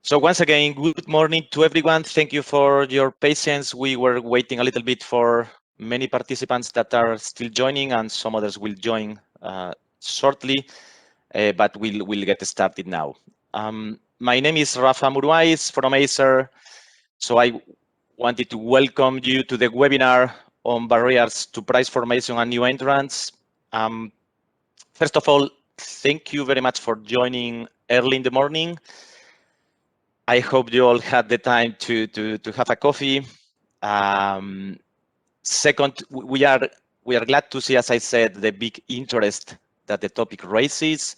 So once again, good morning to everyone. Thank you for your patience. We were waiting a little bit for many participants that are still joining, and some others will join shortly, but we'll get started now. My name is Rafa Muruais from ACER. So I wanted to welcome you to the webinar on barriers to price formation and new entrants. First of all, thank you very much for joining early in the morning. I hope you all had the time to have a coffee. Second, we are glad to see, as I said, the big interest that the topic raises,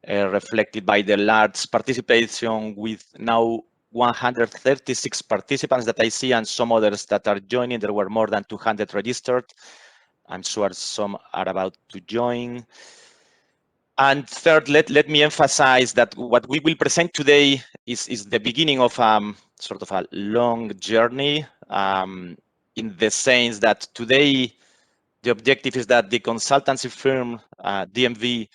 reflected by the large participation with now 136 participants that I see, and some others that are joining. There were more than 200 registered. I'm sure some are about to join. And third, let me emphasize that what we will present today is the beginning of sort of a long journey, in the sense that today the objective is that the consultancy firm DMV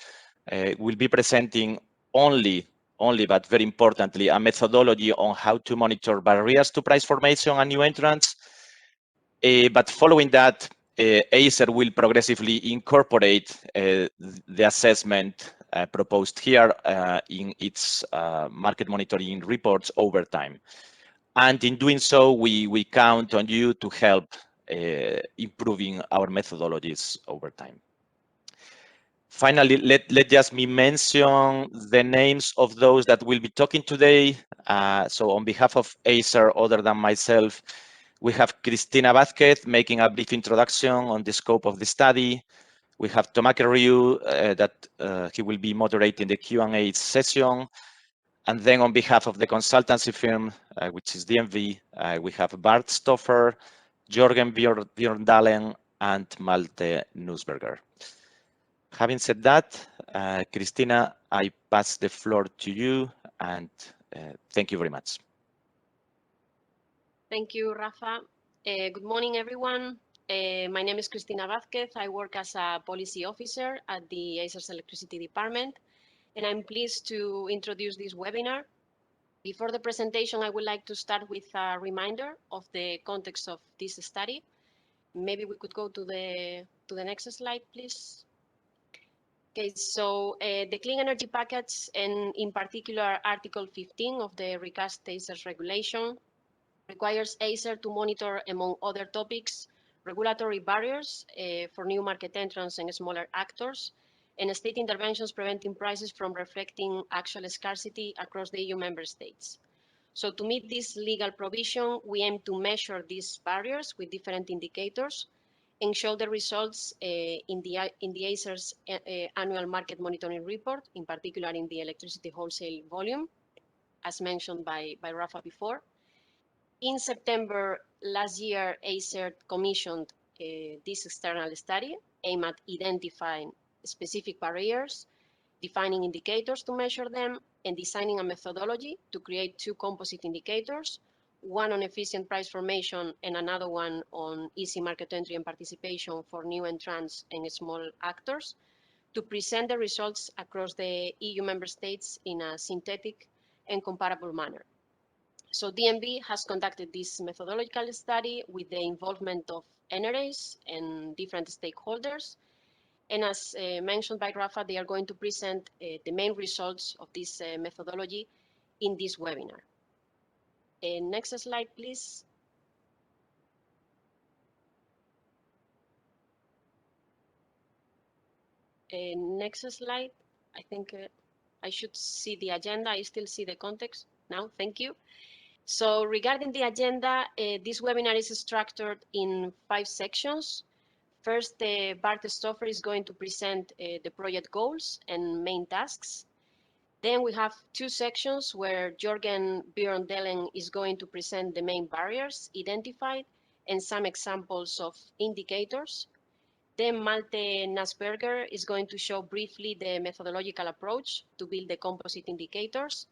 will be presenting only, but very importantly, a methodology on how to monitor barriers to price formation and new entrants. But following that, ACER will progressively incorporate the assessment proposed here in its market monitoring reports over time. And in doing so, we count on you to help improving our methodologies over time. Finally, let just me mention the names of those that will be talking today. So on behalf of ACER, other than myself, we have Cristina Vázquez making a brief introduction on the scope of the study. We have Tomake Ryu, that he will be moderating the Q&A session. And then on behalf of the consultancy firm, which is DMV, we have Bart Stoffer, Jorgen Björndalen, and Malte Nussberger. Having said that, Cristina, I pass the floor to you, and thank you very much. Thank you, Rafa. Good morning, everyone. My name is Cristina Vázquez. I work as a policy officer at the ACER's Electricity Department, and I'm pleased to introduce this webinar. Before the presentation, I would like to start with a reminder of the context of this study. Maybe we could go to the next slide, please. Okay, so the clean energy package, and in particular Article 15 of the recast ACER's regulation, requires ACER to monitor, among other topics, regulatory barriers for new market entrants and smaller actors, and state interventions preventing prices from reflecting actual scarcity across the EU member states. So to meet this legal provision, we aim to measure these barriers with different indicators and show the results in the ACER's annual market monitoring report, in particular in the electricity wholesale volume, as mentioned by Rafa before. In September last year, ACER commissioned this external study aimed at identifying specific barriers, defining indicators to measure them, and designing a methodology to create two composite indicators, one on efficient price formation and another one on easy market entry and participation for new entrants and small actors, to present the results across the EU member states in a synthetic and comparable manner. So DMV has conducted this methodological study with the involvement of NRAs and different stakeholders. And as mentioned by Rafa, they are going to present the main results of this methodology in this webinar. Next slide, please. Next slide. I think I should see the agenda. I still see the context now. Thank you. So regarding the agenda, this webinar is structured in 5 sections. First, Bart Stoffer is going to present the project goals and main tasks. Then we have 2 sections where Jorgen Björndalen is going to present the main barriers identified and some examples of indicators. Then Malte Nussberger is going to show briefly the methodological approach to build the composite indicators.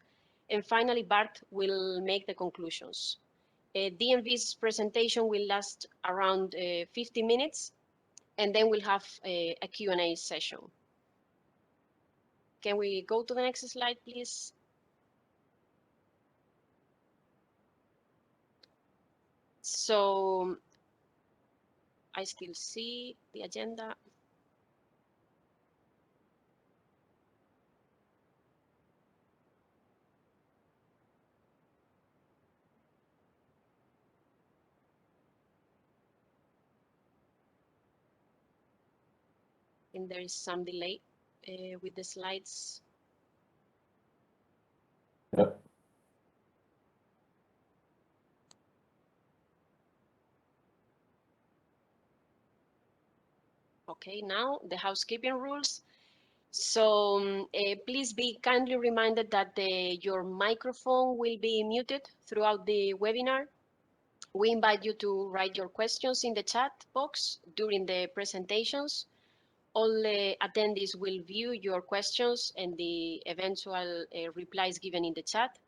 And finally, Bart will make the conclusions. DMV's presentation will last around 50 minutes, and then we'll have a Q&A session. Can we go to the next slide, please? So I still see the agenda. And there is some delay with the slides. Yeah. Okay, now the housekeeping rules. So please be kindly reminded that your microphone will be muted throughout the webinar. We invite you to write your questions in the chat box during the presentations. All attendees will view your questions and the eventual replies given in the chat.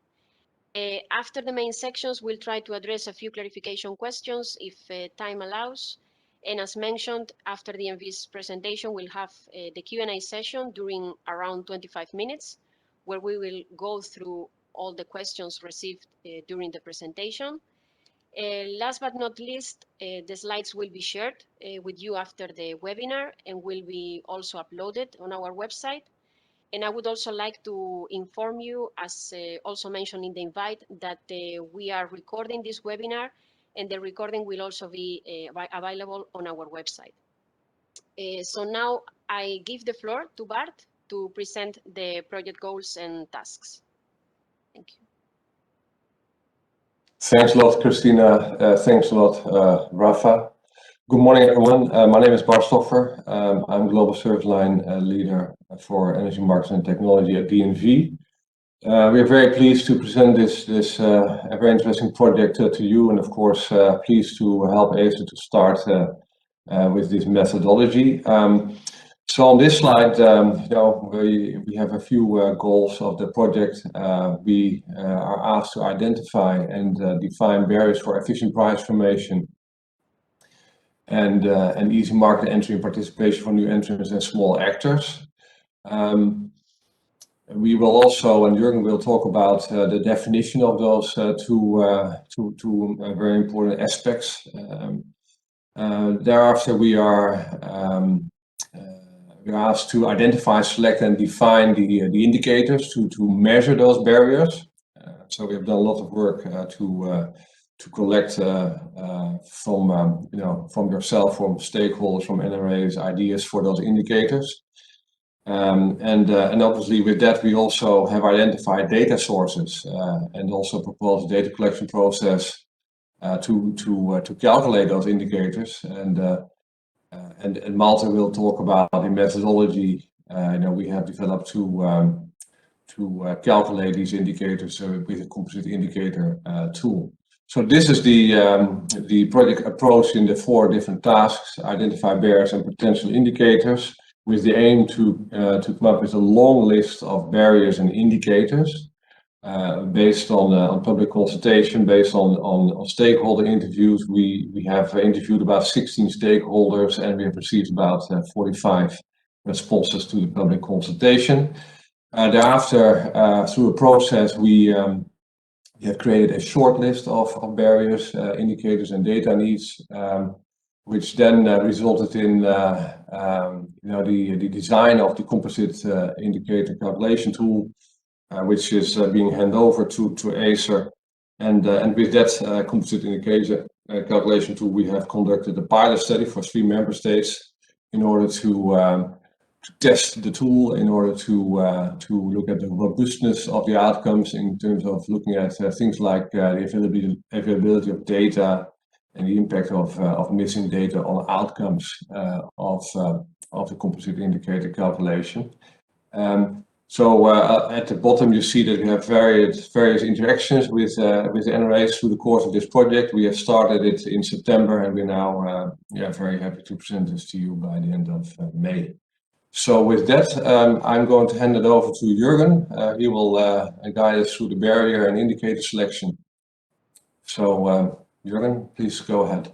After the main sections, we'll try to address a few clarification questions if time allows. And as mentioned, after the MV's presentation, we'll have the Q&A session during around 25 minutes, where we will go through all the questions received during the presentation. Last but not least, the slides will be shared with you after the webinar and will be also uploaded on our website. And I would also like to inform you, as also mentioned in the invite, that we are recording this webinar and the recording will also be available on our website. So now I give the floor to Bart to present the project goals and tasks. Thank you. Thanks a lot, Christina. Thanks a lot, Rafa. Good morning, everyone. My name is Bart Stoffer. I'm Global Service Line Leader for Energy Markets and Technology at DNV. We are very pleased to present this a very interesting project to you, and of course, pleased to help ACER to start with this methodology. So on this slide, we have a few goals of the project. We are asked to identify and define barriers for efficient price formation and easy market entry and participation for new entrants and small actors. We will also, and Jürgen will talk about the definition of those two very important aspects. Thereafter, we are asked to identify, select, and define the indicators to measure those barriers. So we have done a lot of work to collect from yourself, from stakeholders, from NRAs, ideas for those indicators. And obviously with that we also have identified data sources and also proposed a data collection process to calculate those indicators. And Malte will talk about the methodology we have developed to calculate these indicators with a composite indicator tool. So this is the project approach in the 4 different tasks: identify barriers and potential indicators, with the aim to come up with a long list of barriers and indicators based on public consultation, based on stakeholder interviews. We have interviewed about 16 stakeholders and we have received about 45 responses to the public consultation. Thereafter, through a process, we have created a short list of barriers, indicators and data needs, which then resulted in the design of the composite indicator calculation tool, which is being handed over to ACER. And with that composite indicator calculation tool, we have conducted a pilot study for 3 member states in order to test the tool, in order to look at the robustness of the outcomes in terms of looking at things like the availability of data and the impact of missing data on outcomes of the composite indicator calculation. So at the bottom you see that we have various interactions with the NRAs through the course of this project. We have started it in September and we're now very happy to present this to you by the end of May. So with that, I'm going to hand it over to Jürgen. He will guide us through the barrier and indicator selection. So Jürgen, please go ahead.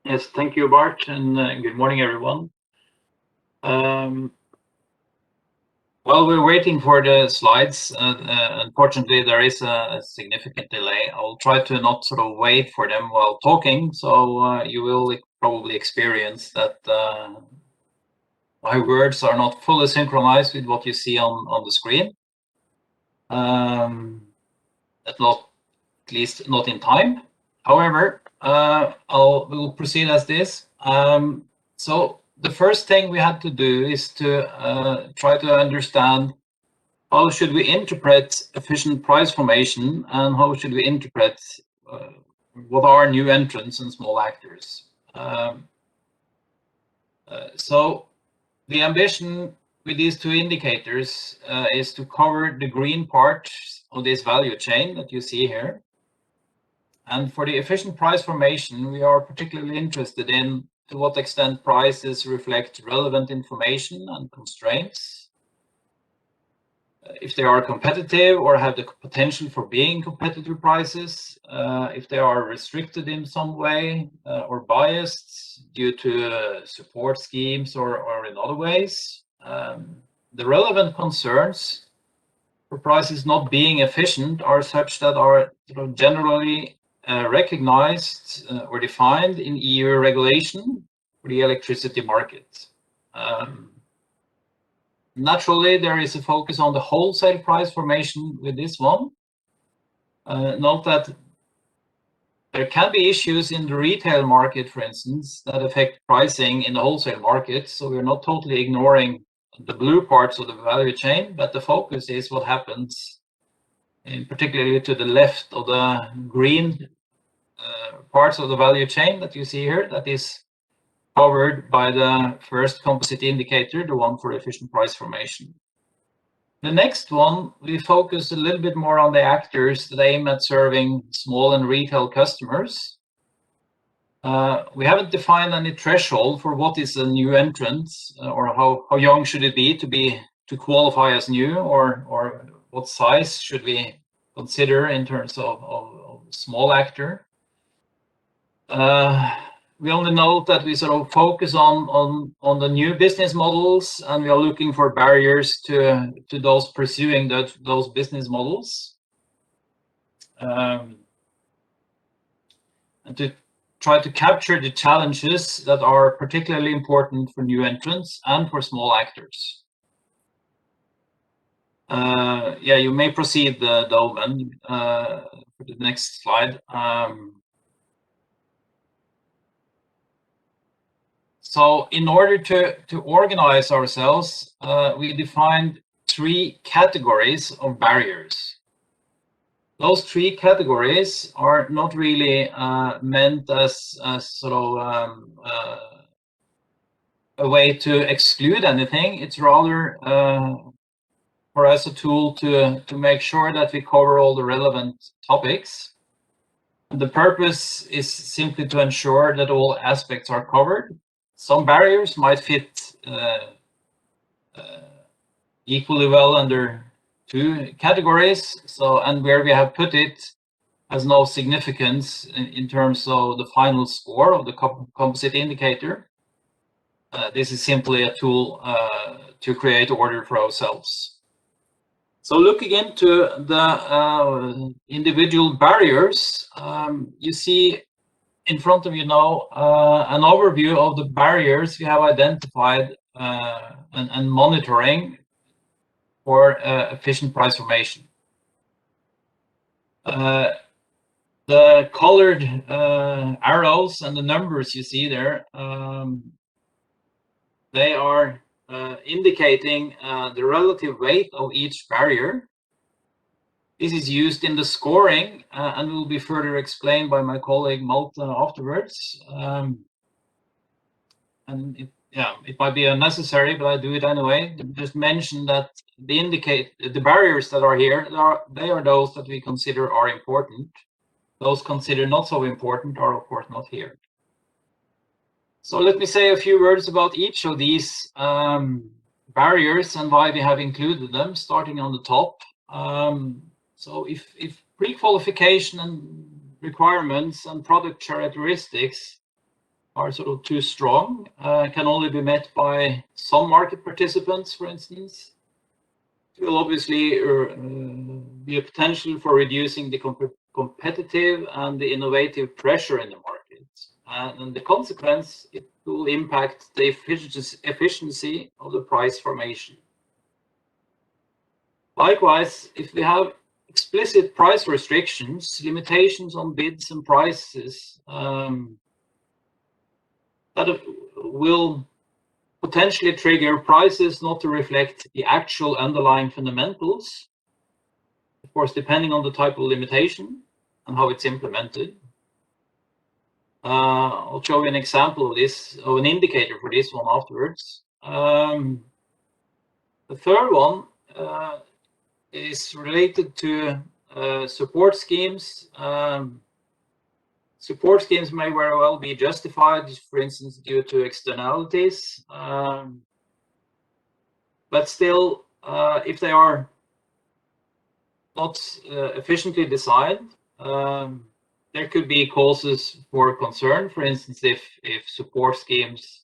Yes, thank you, Bart, and good morning, everyone. Well, we're waiting for the slides. Unfortunately, there is a significant delay. I'll try to not sort of wait for them while talking, so you will probably experience that my words are not fully synchronized with what you see on the screen. At least not in time. However, we'll proceed as this. So the first thing we had to do is to try to understand how should we interpret efficient price formation, and how should we interpret what are new entrants and small actors. So the ambition with these two indicators is to cover the green part of this value chain that you see here. And for the efficient price formation, we are particularly interested in to what extent prices reflect relevant information and constraints, if they are competitive or have the potential for being competitive prices, if they are restricted in some way or biased due to support schemes or in other ways. The relevant concerns for prices not being efficient are such that are sort of generally recognized or defined in EU regulation for the electricity market. Naturally, there is a focus on the wholesale price formation with this one. Note that there can be issues in the retail market, for instance, that affect pricing in the wholesale market. So we're not totally ignoring the blue parts of the value chain, but the focus is what happens in particularly to the left of the green parts of the value chain that you see here, that is covered by the first composite indicator, the one for efficient price formation. The next one, we focus a little bit more on the actors that aim at serving small and retail customers. We haven't defined any threshold for what is a new entrant or how young should it be to qualify as new, or what size should we consider in terms of small actor. We only note that we sort of focus on the new business models, and we are looking for barriers to those pursuing those business models, and to try to capture the challenges that are particularly important for new entrants and for small actors. Yeah, you may proceed, Doven, for the next slide. So in order to organize ourselves, we defined 3 categories of barriers. Those 3 categories are not really meant as sort of a way to exclude anything. It's rather for us a tool to make sure that we cover all the relevant topics. The purpose is simply to ensure that all aspects are covered. Some barriers might fit equally well under 2 categories, and where we have put it has no significance in terms of the final score of the composite indicator. This is simply a tool to create order for ourselves. So looking into the individual barriers, you see in front of you now an overview of the barriers we have identified and monitoring for efficient price formation. The colored arrows and the numbers you see there, they are indicating the relative weight of each barrier. This is used in the scoring and will be further explained by my colleague Malte afterwards. And it might be unnecessary, but I do it anyway. Just mention that the barriers that are here, they are those that we consider are important. Those considered not so important are of course not here. So let me say a few words about each of these barriers and why we have included them, starting on the top. So if pre-qualification and requirements and product characteristics are sort of too strong, can only be met by some market participants, for instance, will obviously be a potential for reducing the competitive and the innovative pressure in the market. And the consequence, it will impact the efficiency of the price formation. Likewise, if we have explicit price restrictions, limitations on bids and prices, that will potentially trigger prices not to reflect the actual underlying fundamentals, of course, depending on the type of limitation and how it's implemented. I'll show you an example of this, of an indicator for this one afterwards. The third one is related to support schemes. Support schemes may very well be justified, for instance, due to externalities. But still, if they are not efficiently designed, there could be causes for concern. For instance, if support schemes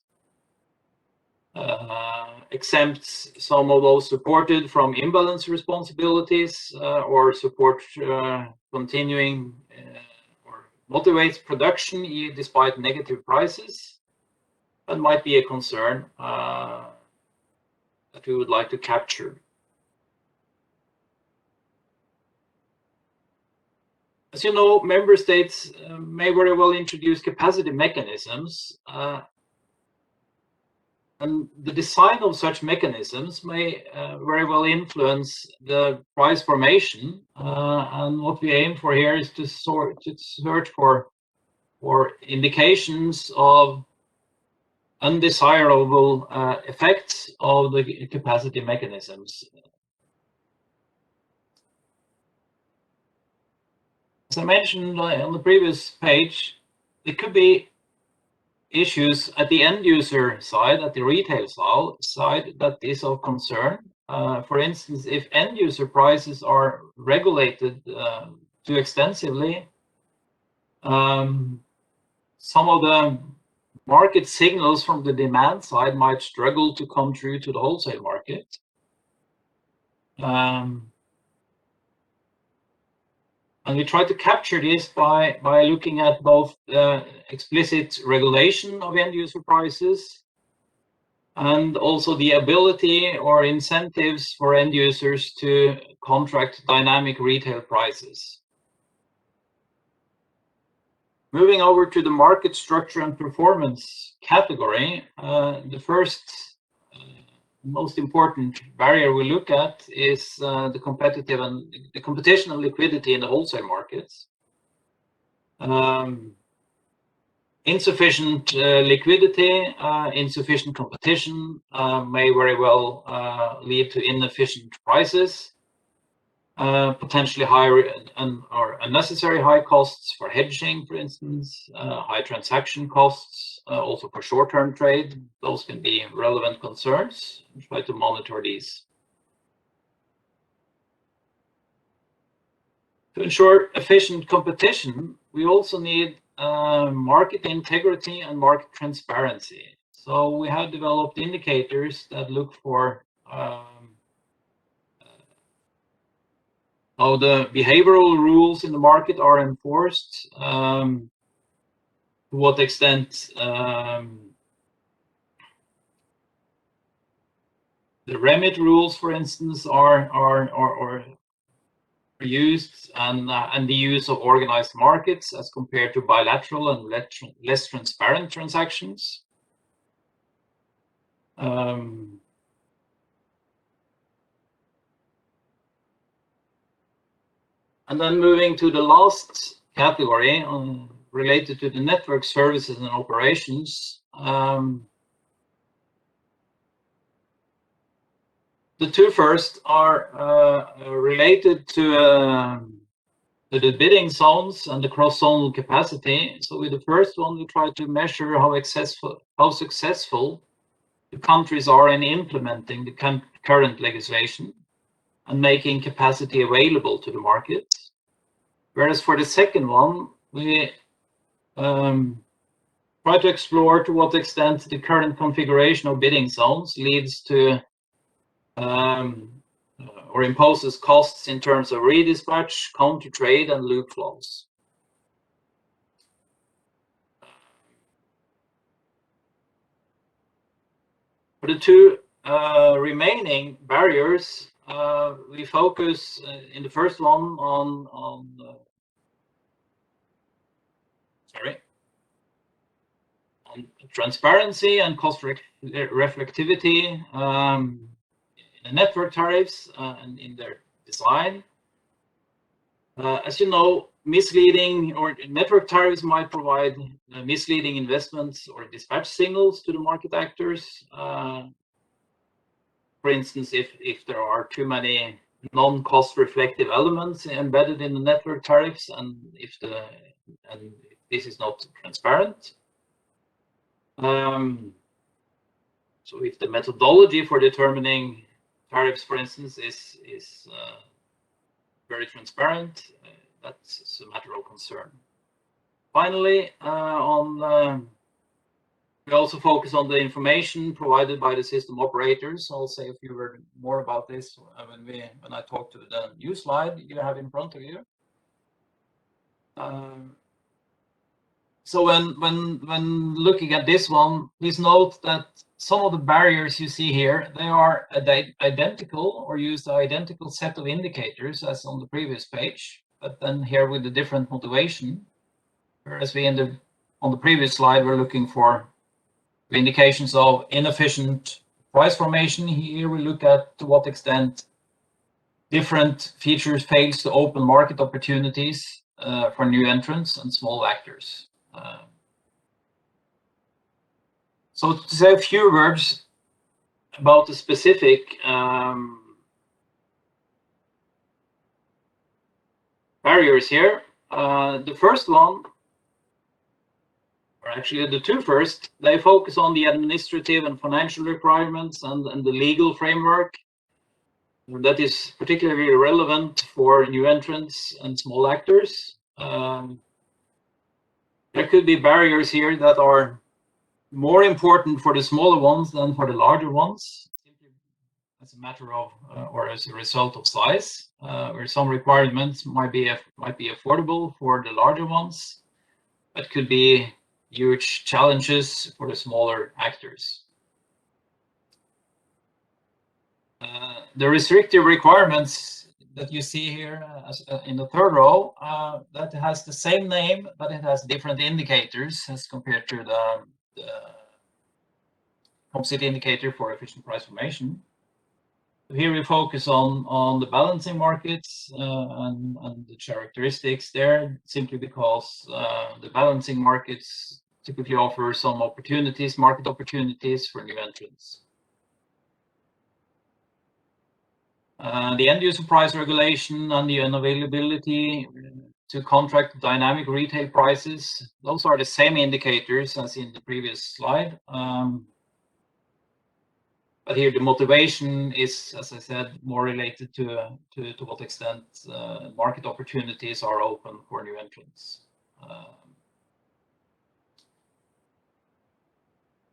exempts some of those supported from imbalance responsibilities, or support continuing or motivates production despite negative prices, that might be a concern that we would like to capture. As you know, member states may very well introduce capacity mechanisms, and the design of such mechanisms may very well influence the price formation. And what we aim for here is to search for indications of undesirable effects of the capacity mechanisms. As I mentioned on the previous page, there could be issues at the end user side, at the retail side, that is of concern. For instance, if end user prices are regulated too extensively, some of the market signals from the demand side might struggle to come through to the wholesale market. And we try to capture this by looking at both explicit regulation of end user prices and also the ability or incentives for end users to contract dynamic retail prices. Moving over to the market structure and performance category, the first most important barrier we look at is the competition and liquidity in the wholesale markets. Insufficient liquidity, insufficient competition may very well lead to inefficient prices, potentially higher or unnecessary high costs for hedging, for instance, high transaction costs, also for short-term trade. Those can be relevant concerns. We try to monitor these. To ensure efficient competition, we also need market integrity and market transparency. So we have developed indicators that look for how the behavioral rules in the market are enforced, to what extent the remit rules, for instance, are used, and the use of organized markets as compared to bilateral and less transparent transactions. And then moving to the last category related to the network services and operations. The two first are related to the bidding zones and the cross-zonal capacity. So with the first one, we try to measure how successful the countries are in implementing the current legislation and making capacity available to the market. Whereas for the second one, we try to explore to what extent the current configuration of bidding zones leads to or imposes costs in terms of redispatch, counter trade, and loop flows. For the two remaining barriers, we focus in the first one on transparency and cost reflectivity in the network tariffs and in their design. As you know, misleading or network tariffs might provide misleading investments or dispatch signals to the market actors. For instance, if there are too many non-cost reflective elements embedded in the network tariffs, and if this is not transparent. So if the methodology for determining tariffs, for instance, is very transparent, that's a matter of concern. Finally, we also focus on the information provided by the system operators. I'll say a few words more about this when I talk to the new slide you have in front of you. So when looking at this one, please note that some of the barriers you see here, they are identical or use the identical set of indicators as on the previous page, but then here with a different motivation. Whereas on the previous slide, we're looking for indications of inefficient price formation. Here we look at to what extent different features fails to open market opportunities for new entrants and small actors. So to say a few words about the specific barriers here. The first one, or actually the two first, they focus on the administrative and financial requirements and the legal framework that is particularly relevant for new entrants and small actors. There could be barriers here that are more important for the smaller ones than for the larger ones, simply as a matter of or as a result of size, where some requirements might be affordable for the larger ones, but could be huge challenges for the smaller actors. The restrictive requirements that you see here in the third row, that has the same name, but it has different indicators as compared to the composite indicator for efficient price formation. Here we focus on the balancing markets and the characteristics there, simply because the balancing markets typically offer some opportunities, market opportunities for new entrants. The end user price regulation and the unavailability to contract dynamic retail prices, those are the same indicators as in the previous slide. But here the motivation is, as I said, more related to what extent market opportunities are open for new entrants.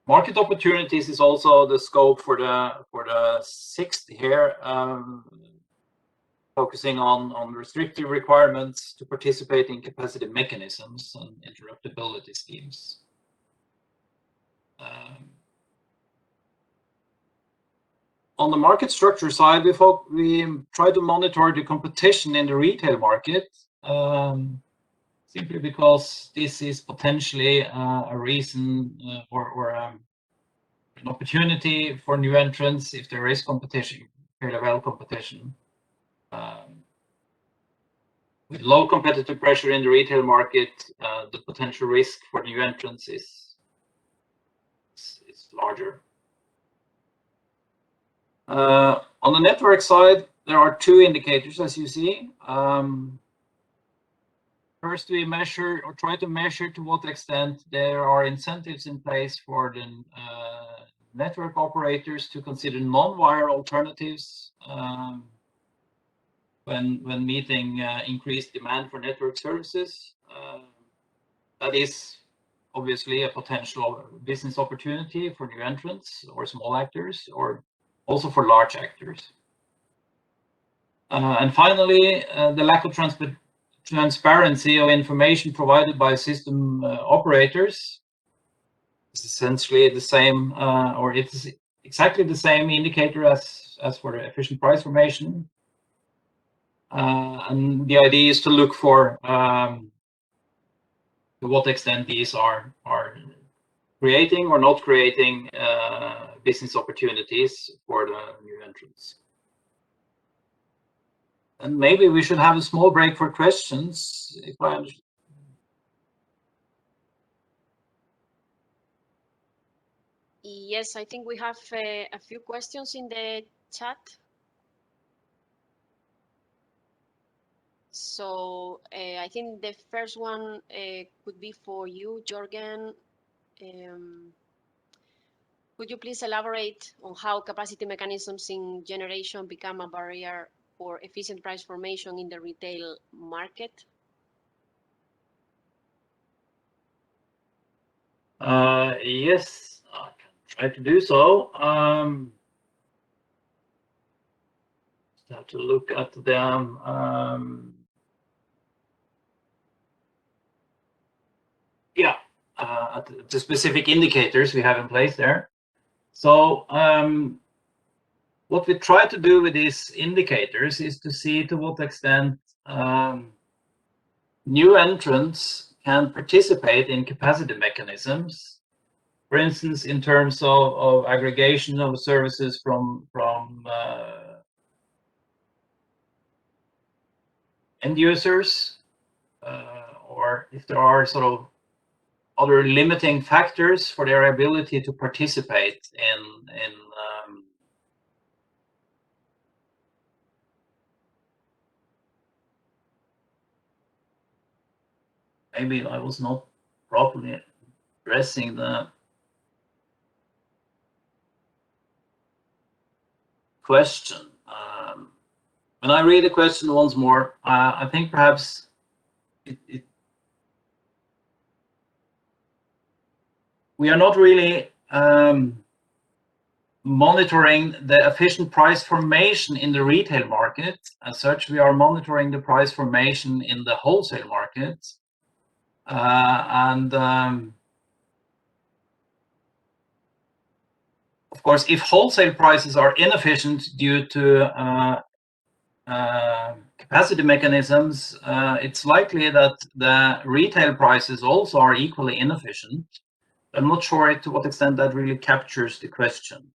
Market opportunities is also the scope for the sixth here, focusing on restrictive requirements to participate in capacity mechanisms and interruptibility schemes. On the market structure side, we try to monitor the competition in the retail market, simply because this is potentially a reason or an opportunity for new entrants if there is competition, fairly well competition. With low competitive pressure in the retail market, the potential risk for new entrants is larger. On the network side, there are two indicators, as you see. First, we measure or try to measure to what extent there are incentives in place for the network operators to consider non-wire alternatives when meeting increased demand for network services. That is obviously a potential business opportunity for new entrants or small actors, or also for large actors. And finally, the lack of transparency of information provided by system operators is essentially the same, or it's exactly the same indicator as for the efficient price formation. And the idea is to look for to what extent these are creating or not creating business opportunities for the new entrants. And maybe we should have a small break for questions, if I understand. Yes, I think we have a few questions in the chat. So I think the first one could be for you, Jorgen. Could you please elaborate on how capacity mechanisms in generation become a barrier for efficient price formation in the retail market? Yes, I can try to do so. Just have to look at them. Yeah, at the specific indicators we have in place there. So what we try to do with these indicators is to see to what extent new entrants can participate in capacity mechanisms. For instance, in terms of aggregation of services from end users, or if there are sort of other limiting factors for their ability to participate in maybe I was not properly addressing the question. When I read the question once more, I think perhaps we are not really monitoring the efficient price formation in the retail market. As such, we are monitoring the price formation in the wholesale market. Of course, if wholesale prices are inefficient due to capacity mechanisms, it's likely that the retail prices also are equally inefficient. I'm not sure to what extent that really captures the question.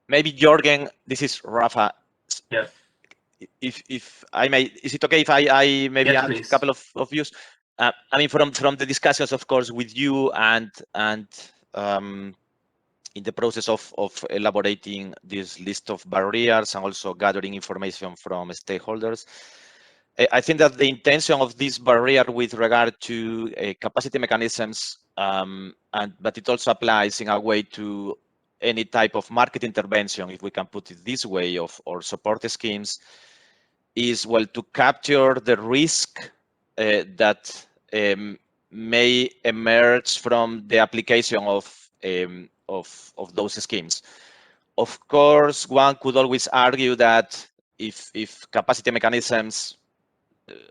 Maybe Jorgen, this is Rafa. Yes. If I may, is it okay if I maybe Yes, add please. a couple of views? I mean, from the discussions, of course, with you and in the process of elaborating this list of barriers and also gathering information from stakeholders, I think that the intention of this barrier with regard to capacity mechanisms, but it also applies in a way to any type of market intervention, if we can put it this way, or support schemes, is, well, to capture the risk that may emerge from the application of those schemes. Of course, one could always argue that if capacity mechanisms,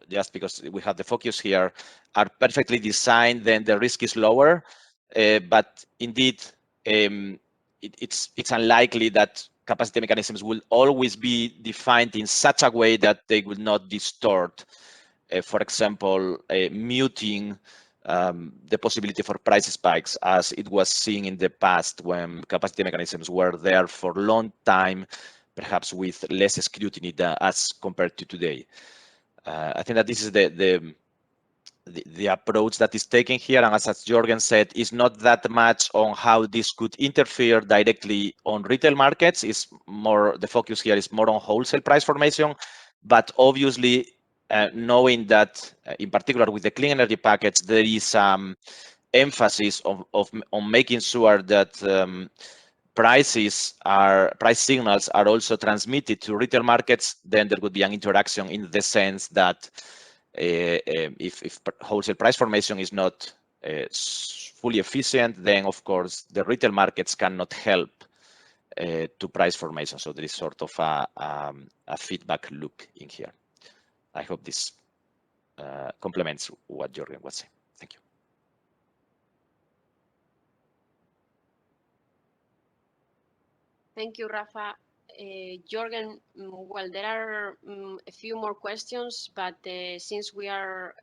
just because we have the focus here, are perfectly designed, then the risk is lower. But indeed, it's unlikely that capacity mechanisms will always be defined in such a way that they will not distort, for example, muting the possibility for price spikes, as it was seen in the past when capacity mechanisms were there for a long time, perhaps with less scrutiny as compared to today. I think that this is the approach that is taken here, and as Jorgen said, is not that much on how this could interfere directly on retail markets. It's more, the focus here is more on wholesale price formation, but obviously knowing that in particular with the clean energy package, there is emphasis on making sure that price signals are also transmitted to retail markets. Then there would be an interaction in the sense that if wholesale price formation is not fully efficient, then of course the retail markets cannot help to price formation. So there is sort of a feedback loop in here. I hope this complements what Jorgen was saying. Thank you. Thank you, Rafa. Jorgen, well, there are a few more questions, but since we are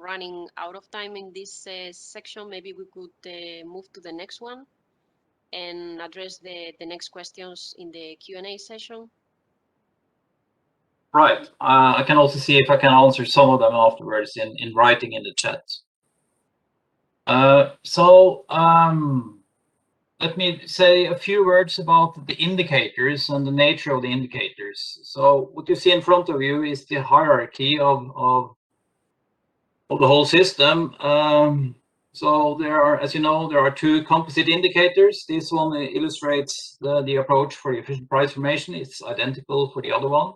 running out of time in this section, maybe we could move to the next one and address the next questions in the Q&A session. Right. I can also see if I can answer some of them afterwards in writing in the chat. Let me say a few words about the indicators and the nature of the indicators. So what you see in front of you is the hierarchy of the whole system. So there are, as you know, there are two composite indicators. This one illustrates the approach for the efficient price formation. It's identical for the other one.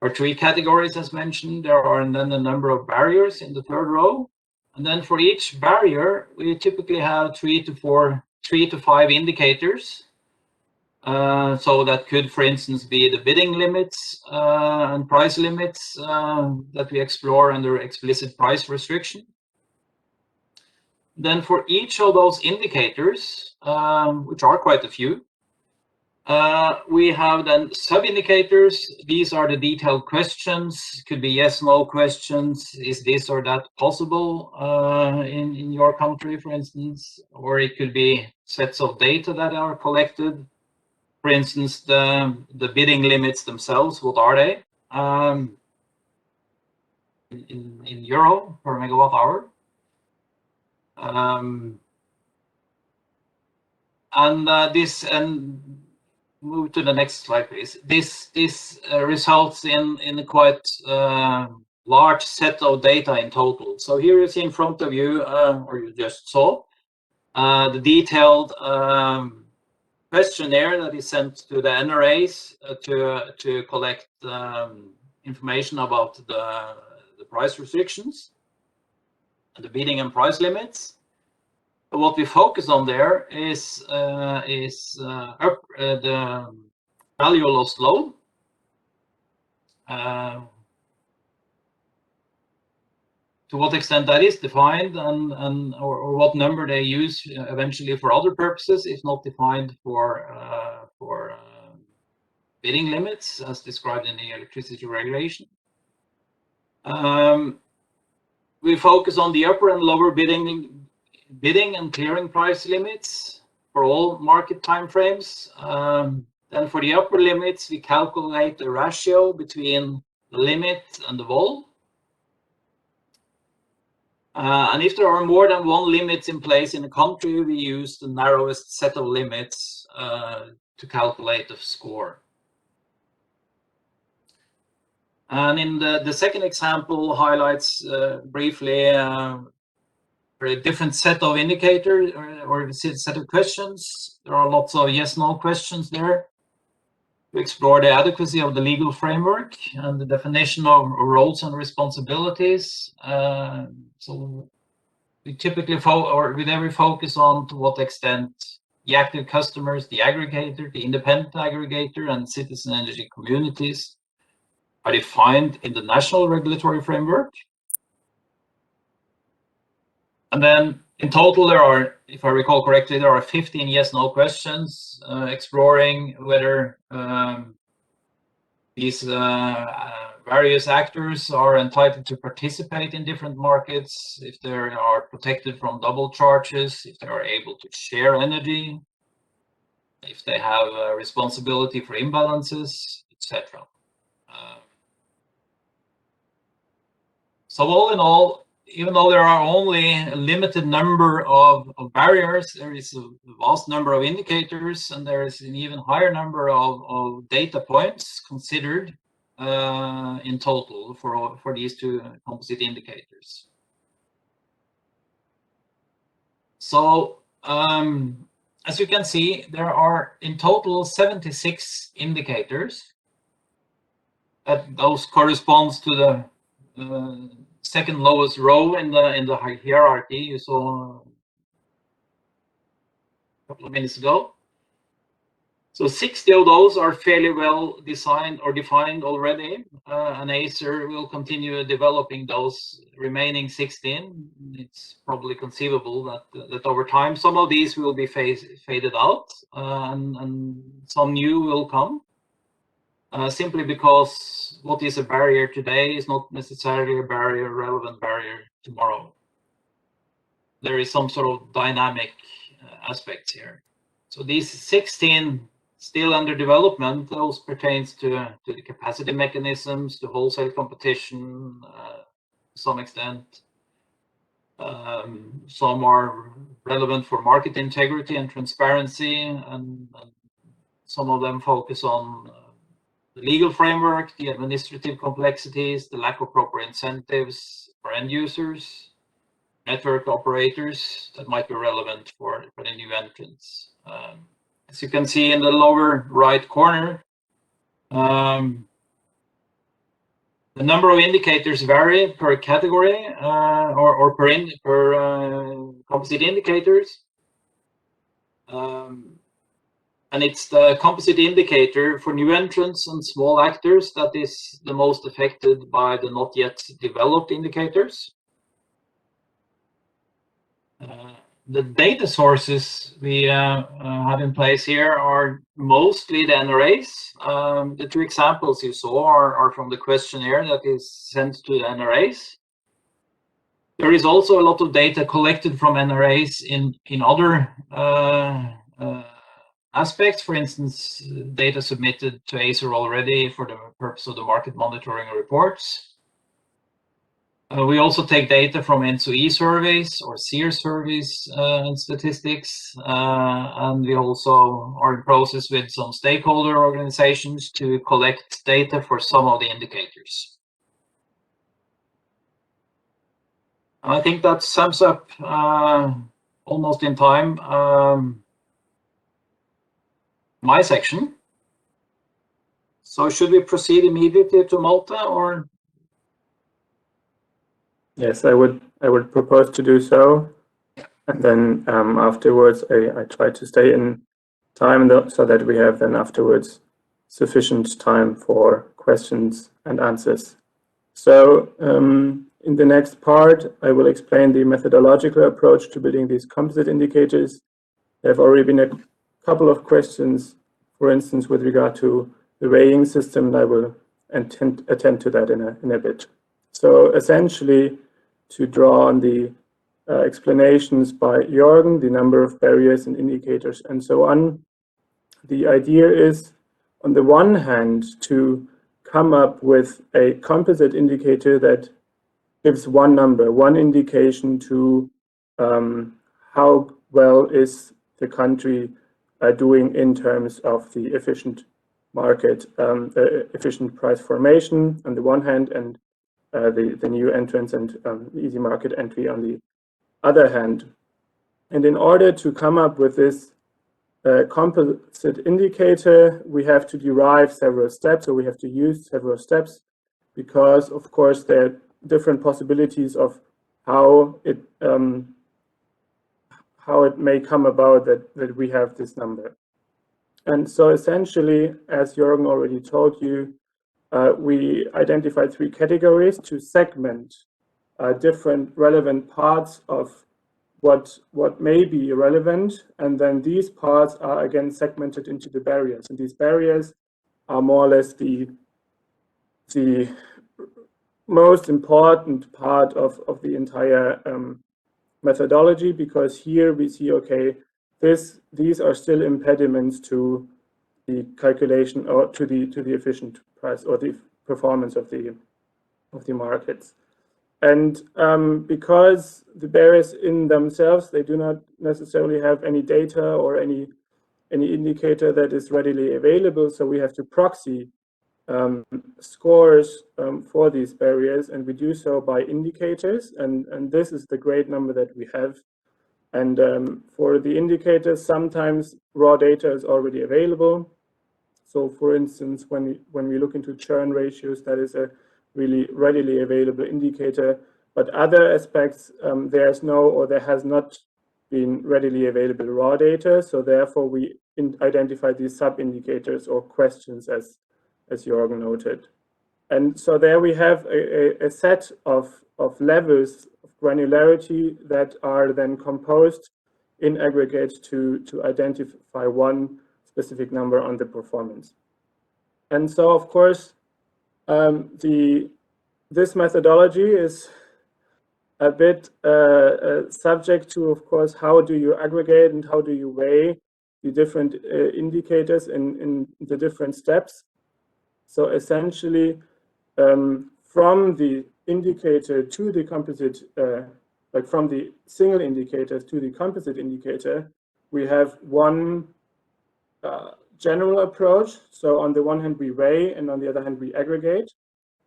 There are three categories, as mentioned. There are then a number of barriers in the third row. And then for each barrier, we typically have 3 to 5 indicators. So that could, for instance, be the bidding limits and price limits that we explore under explicit price restriction. Then for each of those indicators, which are quite a few, we have then sub-indicators. These are the detailed questions. Could be yes, no questions. Is this or that possible in your country, for instance? Or it could be sets of data that are collected. For instance, the bidding limits themselves, what are they? In euro per megawatt hour. Move to the next slide, please. This results in a quite large set of data in total. So here you see in front of you, or you just saw, the detailed questionnaire that is sent to the NRAs to collect information about the price restrictions and the bidding and price limits. But what we focus on there is the value lost load. To what extent that is defined or what number they use eventually for other purposes, if not defined for bidding limits as described in the electricity regulation. We focus on the upper and lower bidding and clearing price limits for all market timeframes. Then for the upper limits, we calculate the ratio between the limit and the vol. And if there are more than one limit in place in a country, we use the narrowest set of limits to calculate the score. And in the second example highlights briefly a different set of indicators or a set of questions. There are lots of yes/no questions there to explore the adequacy of the legal framework and the definition of roles and responsibilities. So we typically focus on to what extent the active customers, the aggregator, the independent aggregator, and citizen energy communities are defined in the national regulatory framework. And then in total, there are, if I recall correctly, there are 15 yes/no questions exploring whether these various actors are entitled to participate in different markets, if they are protected from double charges, if they are able to share energy, if they have a responsibility for imbalances, etc. So all in all, even though there are only a limited number of barriers, there is a vast number of indicators, and there is an even higher number of data points considered in total for these two composite indicators. So as you can see, there are in total 76 indicators. That those corresponds to the second lowest row in the hierarchy you saw a couple of minutes ago. So 60 of those are fairly well designed or defined already, and ACER will continue developing those remaining 16. It's probably conceivable that over time some of these will be faded out, and some new will come, simply because what is a barrier today is not necessarily a relevant barrier tomorrow. There is some sort of dynamic aspects here. So these 16 still under development, those pertains to the capacity mechanisms, to wholesale competition, to some extent. Some are relevant for market integrity and transparency, and some of them focus on the legal framework, the administrative complexities, the lack of proper incentives for end users, network operators that might be relevant for the new entrants. As you can see in the lower right corner, the number of indicators vary per category or per composite indicators. And it's the composite indicator for new entrants and small actors that is the most affected by the not yet developed indicators. The data sources we have in place here are mostly the NRAs. The two examples you saw are from the questionnaire that is sent to the NRAs. There is also a lot of data collected from NRAs in other aspects. For instance, data submitted to ACER already for the purpose of the market monitoring reports. We also take data from NSOE surveys or ACER surveys and statistics, and we also are in process with some stakeholder organizations to collect data for some of the indicators. I think that sums up almost in time my section. So should we proceed immediately to Malta, or? Yes, I would propose to do so, and then afterwards I try to stay in time so that we have then afterwards sufficient time for questions and answers. So in the next part, I will explain the methodological approach to building these composite indicators. There have already been a couple of questions, for instance, with regard to the weighing system, and I will attend to that in a bit. So essentially, to draw on the explanations by Jürgen, the number of barriers and indicators and so on, the idea is, on the one hand, to come up with a composite indicator that gives one number, one indication to how well is the country doing in terms of the efficient market, efficient price formation on the one hand, and the new entrants and easy market entry on the other hand. And in order to come up with this composite indicator, we have to derive several steps, or we have to use several steps, because of course there are different possibilities of how it may come about that we have this number. And so essentially, as Jürgen already told you, we identified three categories to segment different relevant parts of what may be relevant, and then these parts are again segmented into the barriers, and these barriers are more or less the most important part of the entire methodology, because here we see, okay, these are still impediments to the calculation or to the efficient price or the performance of the markets. And because the barriers in themselves, they do not necessarily have any data or any indicator that is readily available, so we have to proxy scores for these barriers, and we do so by indicators, and this is the great number that we have. And for the indicators, sometimes raw data is already available. So for instance, when we look into churn ratios, that is a really readily available indicator. But other aspects, there's no, or there has not been readily available raw data. So therefore we identify these sub-indicators or questions as Jürgen noted. And so there we have a set of levels of granularity that are then composed in aggregate to identify one specific number on the performance. And so, of course, this methodology is a bit subject to, of course, how do you aggregate and how do you weigh the different indicators in the different steps. So essentially, from the indicator to the composite, like from the single indicator to the composite indicator, we have one general approach. So on the one hand, we weigh, and on the other hand, we aggregate.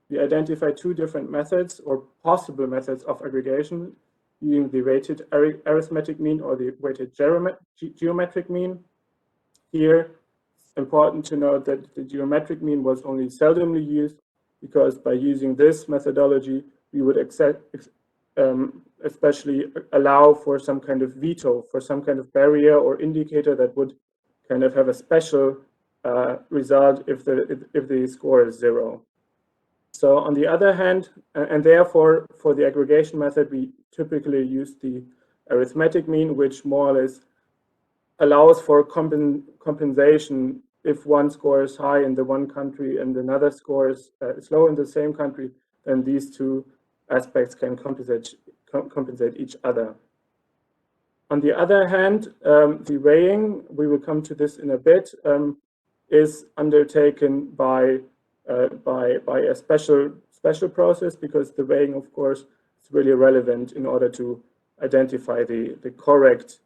We identify two different methods or possible methods of aggregation, being the weighted arithmetic mean or the weighted geometric mean. Here, it's important to note that the geometric mean was only seldomly used, because by using this methodology, we would especially allow for some kind of veto, for some kind of barrier or indicator that would kind of have a special result if the score is 0. So on the other hand, and therefore for the aggregation method, we typically use the arithmetic mean, which more or less allows for compensation if one score is high in the one country and another score is low in the same country, then these two aspects can compensate each other. On the other hand, the weighing, we will come to this in a bit, is undertaken by a special process, because the weighing, of course, is really relevant in order to identify the correct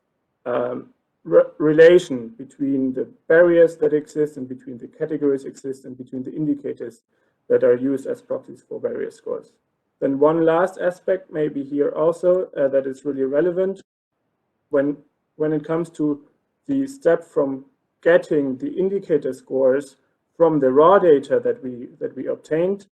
relation between the barriers that exist and between the categories exist and between the indicators that are used as proxies for various scores. Then one last aspect maybe here also that is really relevant when it comes to the step from getting the indicator scores from the raw data that we obtained.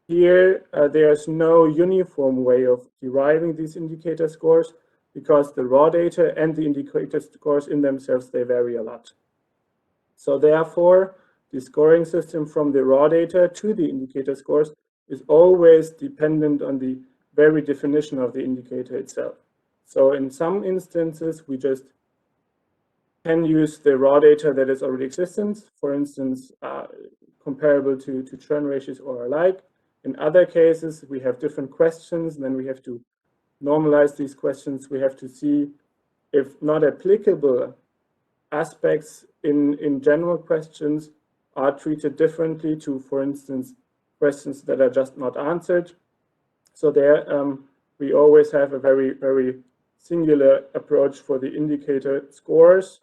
Here, there's no uniform way of deriving these indicator scores, because the raw data and the indicator scores in themselves, they vary a lot. So therefore, the scoring system from the raw data to the indicator scores is always dependent on the very definition of the indicator itself. So in some instances, we just can use the raw data that is already existent, for instance, comparable to churn ratios or alike. In other cases, we have different questions, and then we have to normalize these questions. We have to see if not applicable aspects in general questions are treated differently to, for instance, questions that are just not answered. So there we always have a very, very singular approach for the indicator scores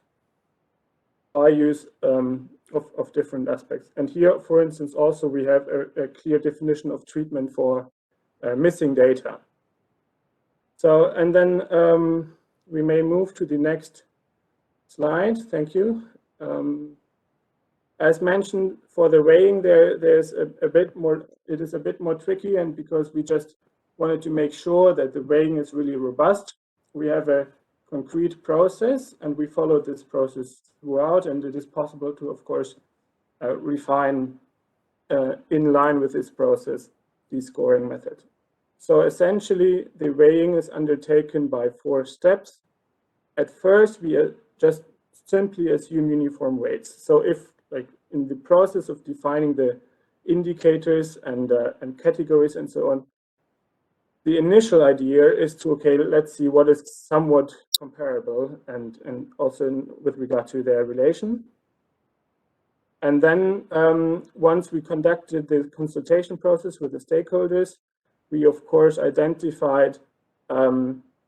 by use of different aspects. And here, for instance, also we have a clear definition of treatment for missing data. So, and then we may move to the next slide. Thank you. As mentioned, for the weighing, there's a bit more, it is a bit more tricky, and because we just wanted to make sure that the weighing is really robust, we have a concrete process, and we follow this process throughout, and it is possible to, of course, refine in line with this process the scoring method. So essentially, the weighing is undertaken by 4 steps. At first, we just simply assume uniform weights. So if, like, in the process of defining the indicators and categories and so on, the initial idea is to, okay, let's see what is somewhat comparable and also with regard to their relation. And then once we conducted the consultation process with the stakeholders, we of course identified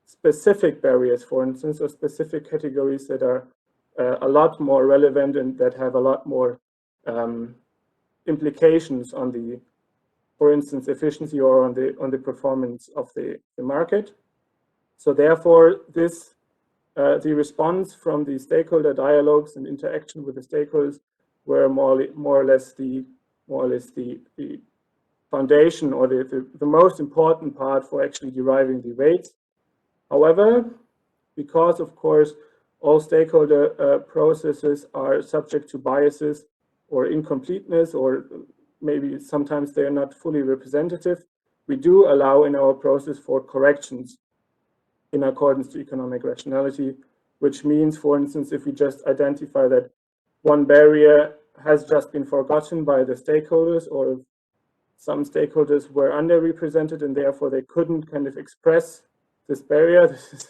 specific barriers, for instance, or specific categories that are a lot more relevant and that have a lot more implications on the, for instance, efficiency or on the performance of the market. So therefore, this the response from the stakeholder dialogues and interaction with the stakeholders were more or less the foundation or the most important part for actually deriving the weights. However, because of course all stakeholder processes are subject to biases or incompleteness, or maybe sometimes they are not fully representative, we do allow in our process for corrections in accordance to economic rationality, which means, for instance, if we just identify that one barrier has just been forgotten by the stakeholders, or if some stakeholders were underrepresented and therefore they couldn't kind of express this barrier. This is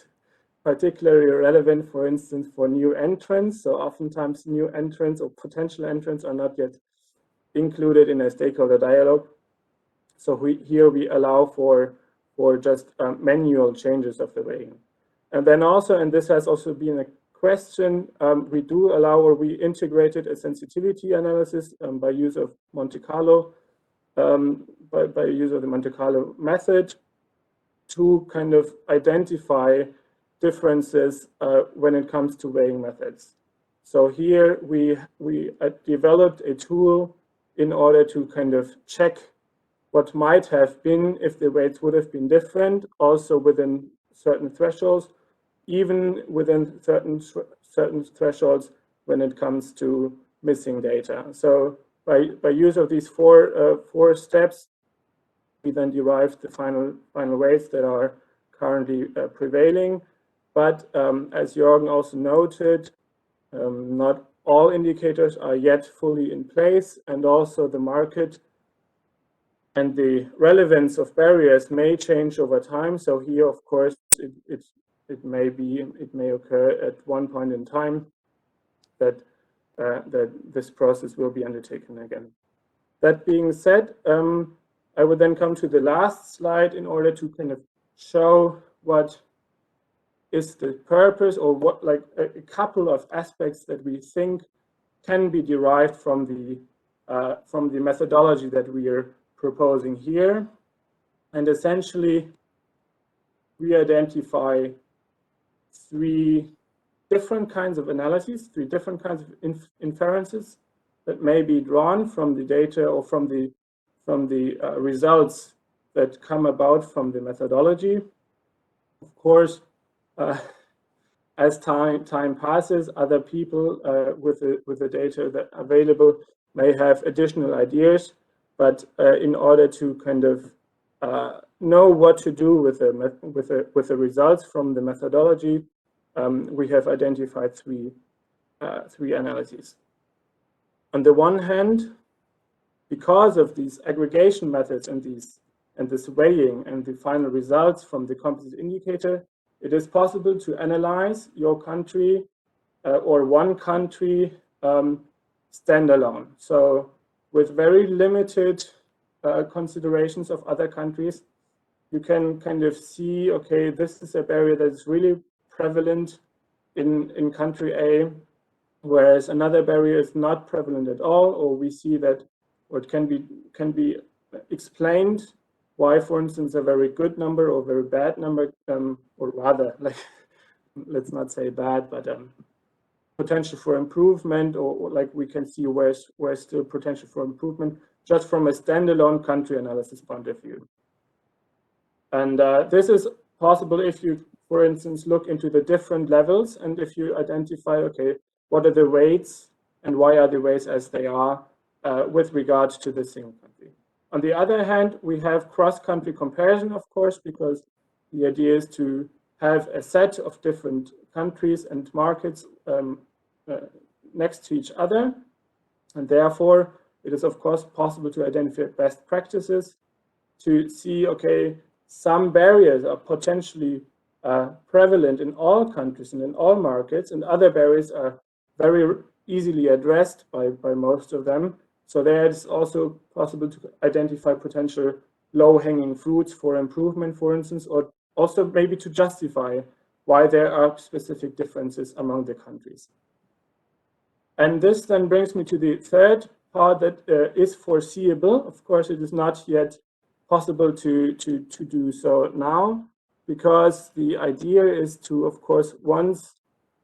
particularly relevant, for instance, for new entrants. So oftentimes new entrants or potential entrants are not yet included in a stakeholder dialogue. So here we allow for just manual changes of the weighing. And then also, and this has also been a question, we do allow, or we integrated a sensitivity analysis by use of Monte Carlo, by use of the Monte Carlo method, to kind of identify differences when it comes to weighing methods. So here we developed a tool in order to kind of check what might have been if the weights would have been different, also within certain thresholds, even within certain thresholds when it comes to missing data. So by use of these four steps, we then derived the final weights that are currently prevailing. But as Jürgen also noted, not all indicators are yet fully in place, and also the market and the relevance of barriers may change over time. So here, of course, it may occur at one point in time that this process will be undertaken again. That being said, I would then come to the last slide in order to kind of show what is the purpose, or what, like a couple of aspects that we think can be derived from the methodology that we are proposing here. And essentially, we identify three different kinds of analyses, three different kinds of inferences that may be drawn from the data or from the results that come about from the methodology. Of course, as time passes, other people with the data that are available may have additional ideas, but in order to kind of know what to do with the results from the methodology, we have identified three analyses. On the one hand, because of these aggregation methods and this weighing and the final results from the composite indicator, it is possible to analyze your country or one country standalone. So with very limited considerations of other countries, you can kind of see, okay, this is a barrier that is really prevalent in country A, whereas another barrier is not prevalent at all, or we see that, or it can be explained why, for instance, a very good number or very bad number, or rather, like, let's not say bad, but potential for improvement, or like we can see where's still potential for improvement, just from a standalone country analysis point of view. And this is possible if you, for instance, look into the different levels, and if you identify, okay, what are the weights and why are the weights as they are with regards to the single country. On the other hand, we have cross-country comparison, of course, because the idea is to have a set of different countries and markets next to each other. And therefore, it is, of course, possible to identify best practices, to see, okay, some barriers are potentially prevalent in all countries and in all markets, and other barriers are very easily addressed by most of them. So there it's also possible to identify potential low-hanging fruits for improvement, for instance, or also maybe to justify why there are specific differences among the countries. And this then brings me to the third part that is foreseeable. Of course, it is not yet possible to do so now, because the idea is to, of course, once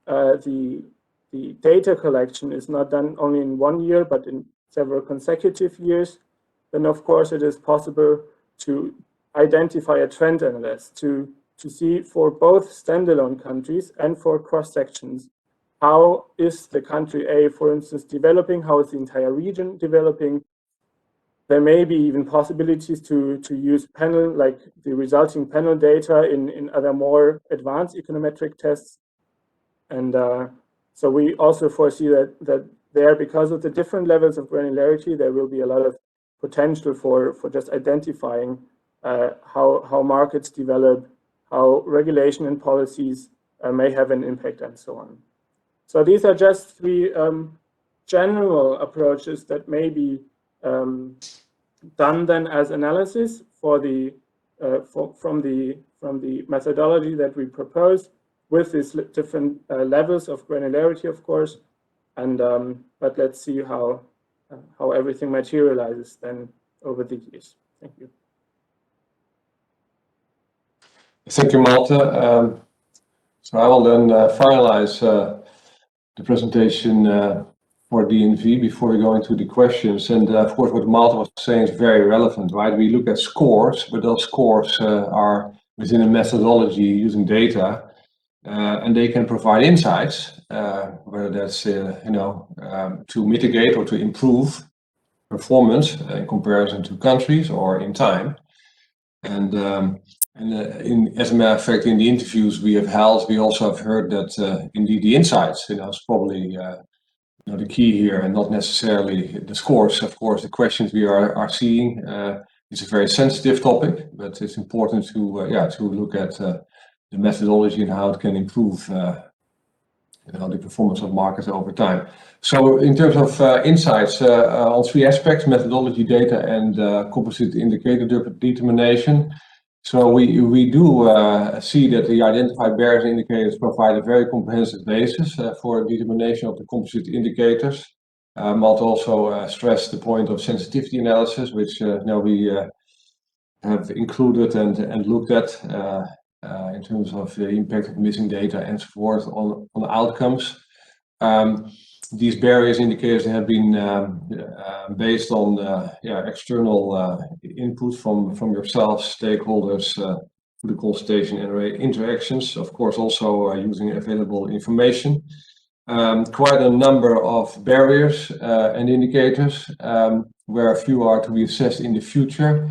the data collection is not done only in 1 year, but in several consecutive years, then of course it is possible to identify a trend analysis to see for both standalone countries and for cross sections, how is the country A, for instance, developing, how is the entire region developing. There may be even possibilities to use panel, like the resulting panel data in other more advanced econometric tests. And so we also foresee that there, because of the different levels of granularity, there will be a lot of potential for just identifying how markets develop, how regulation and policies may have an impact, and so on. So these are just three general approaches that may be done then as analysis for the from the methodology that we propose, with these different levels of granularity, of course. And but let's see how everything materializes then over the years. Thank you. Thank you, Malte. So I will then finalize the presentation for DNV before we go into the questions. And of course, what Malte was saying is very relevant, right? We look at scores, but those scores are within a methodology using data, and they can provide insights, whether that's to mitigate or to improve performance in comparison to countries or in time. And as a matter of fact, in the interviews we have held, we also have heard that indeed the insights, is probably the key here, and not necessarily the scores. Of course, the questions we are seeing is a very sensitive topic, but it's important to look at the methodology and how it can improve the performance of markets over time. So in terms of insights on three aspects: methodology, data, and composite indicator determination. So we do see that the identified barriers indicators provide a very comprehensive basis for determination of the composite indicators. Malte also stressed the point of sensitivity analysis, which now we have included and looked at in terms of the impact of missing data and so forth on outcomes. These barriers indicators have been based on external input from yourselves, stakeholders, the consultation and interactions, of course also using available information. Quite a number of barriers and indicators, where a few are to be assessed in the future.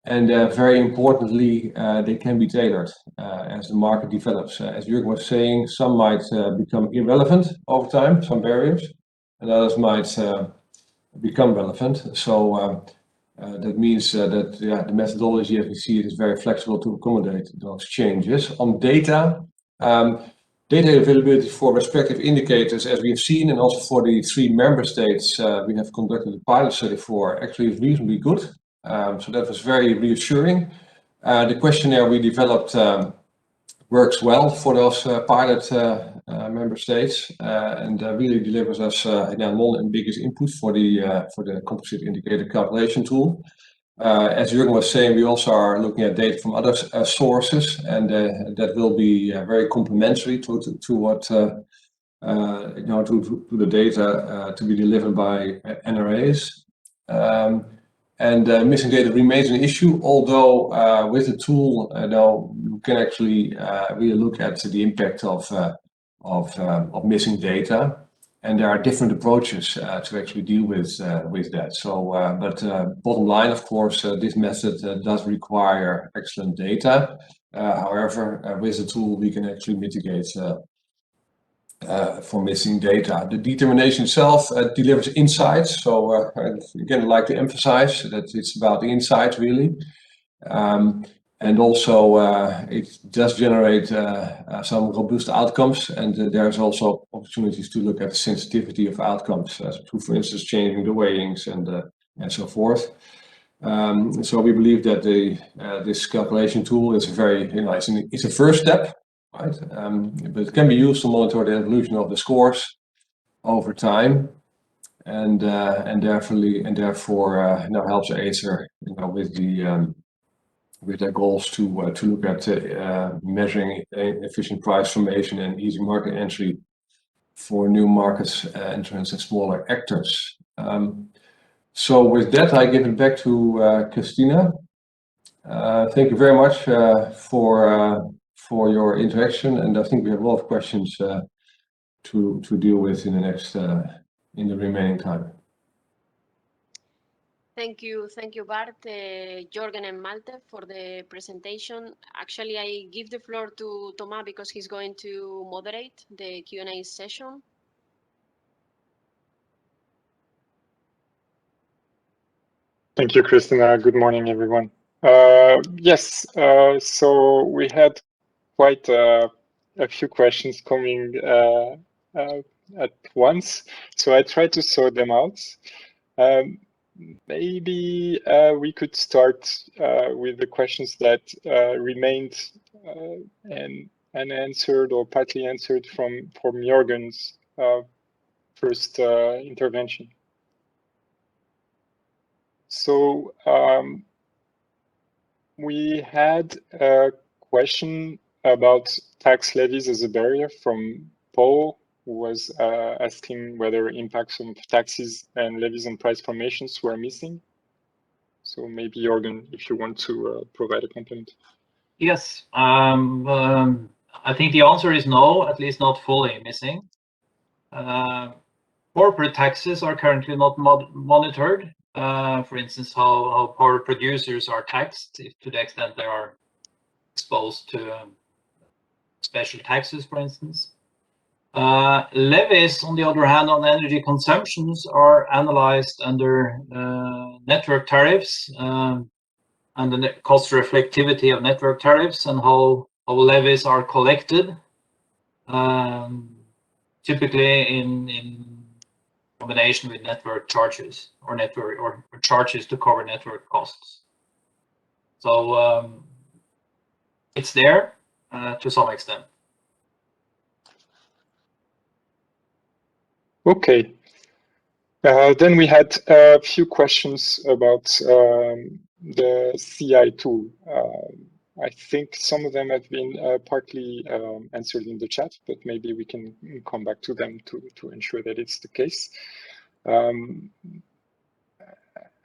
And very importantly, they can be tailored as the market develops. As Jürgen was saying, some might become irrelevant over time, some barriers, and others might become relevant. So that means that the methodology, as we see it, is very flexible to accommodate those changes. On data, data availability for respective indicators, as we have seen, and also for the 3 member states we have conducted a pilot study for, actually is reasonably good. So that was very reassuring. The questionnaire we developed works well for those pilot member states and really delivers us non-ambiguous input for the composite indicator calculation tool. As Jürgen was saying, we also are looking at data from other sources, and that will be very complementary to what to the data to be delivered by NRAs. And missing data remains an issue, although with the tool, you can actually really look at the impact of missing data, and there are different approaches to actually deal with that. So, but bottom line, of course, this method does require excellent data. However, with the tool, we can actually mitigate for missing data. The determination itself delivers insights. So again, I'd like to emphasize that it's about the insights really. And also it does generate some robust outcomes, and there's also opportunities to look at the sensitivity of outcomes, to, for instance, changing the weighings and so forth. So we believe that this calculation tool is very, it's a first step. Right, but it can be used to monitor the evolution of the scores over time, and therefore helps ACER with their goals to look at measuring efficient price formation and easy market entry for new markets entrants and smaller actors. So with that, I give it back to Christina. Thank you very much for your interaction, and I think we have a lot of questions to deal with in the next in the remaining time. Thank you, Bart, Jorgen, and Malte for the presentation. Actually, I give the floor to Thomas because he's going to moderate the Q&A session. Thank you, Christina. Good morning, everyone. Yes, so we had quite a few questions coming at once, so I tried to sort them out. Maybe we could start with the questions that remained and unanswered or partly answered from Jorgen's first intervention. So we had a question about tax levies as a barrier from Paul, who was asking whether impacts of taxes and levies on price formations were missing. So maybe Jorgen, if you want to provide a compliment. Yes, I think the answer is no, at least not fully missing. Corporate taxes are currently not monitored. For instance, how power producers are taxed, if to the extent they are exposed to special taxes, for instance. Levies, on the other hand, on energy consumptions are analyzed under network tariffs and the cost reflectivity of network tariffs and how levies are collected, typically in combination with network charges or charges to cover network costs. So it's there to some extent. Okay. Then we had a few questions about the CI tool. I think some of them have been partly answered in the chat, but maybe we can come back to them to ensure that it's the case.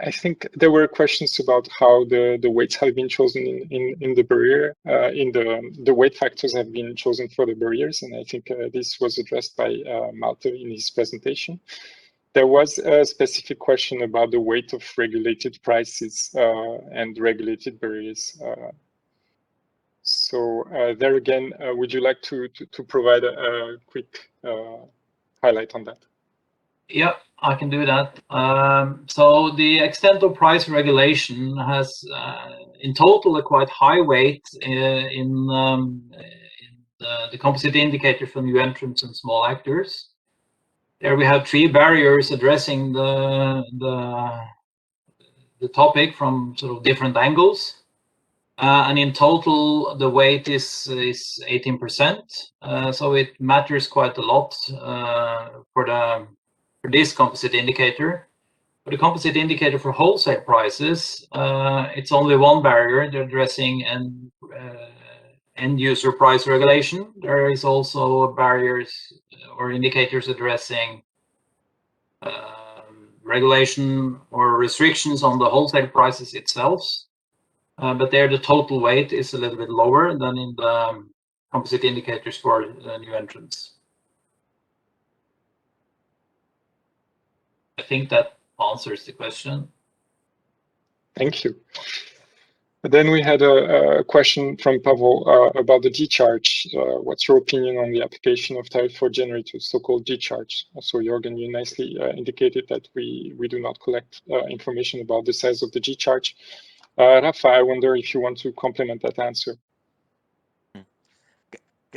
I think there were questions about how the weights have been chosen in the barrier, the weight factors have been chosen for the barriers, and I think this was addressed by Malte in his presentation. There was a specific question about the weight of regulated prices and regulated barriers. So there again, would you like to provide a quick highlight on that? Yeah, I can do that. So the extent of price regulation has, in total, a quite high weight in the composite indicator for new entrants and small actors. There we have 3 barriers addressing the topic from sort of different angles. And in total, the weight is 18%. So it matters quite a lot for this composite indicator. For the composite indicator for wholesale prices, it's only one barrier. They're addressing end user price regulation. There is also barriers or indicators addressing regulation or restrictions on the wholesale prices itself. But there the total weight is a little bit lower than in the composite indicators for new entrants. I think that answers the question. Thank you. Then we had a question from Pavel about the D-charge. What's your opinion on the application of tariff for generators, so-called D-charge? Also, Jorgen, you nicely indicated that we do not collect information about the size of the D-charge. Rafa, I wonder if you want to complement that answer.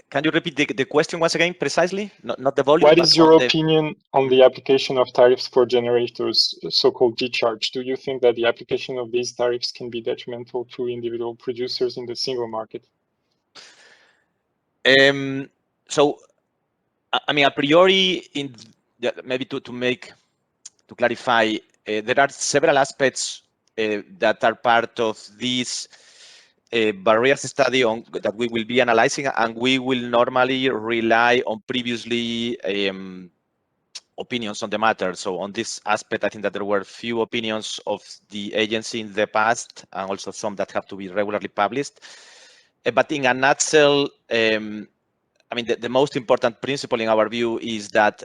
Can you repeat the question once again precisely? Not the volume. What is your opinion on the application of tariffs for generators, so-called D-charge? Do you think that the application of these tariffs can be detrimental to individual producers in the single market? So, I mean, a priori, maybe to clarify, there are several aspects that are part of this barriers study that we will be analyzing, and we will normally rely on previously opinions on the matter. So on this aspect, I think that there were few opinions of the agency in the past, and also some that have to be regularly published. But in a nutshell, I mean, the most important principle in our view is that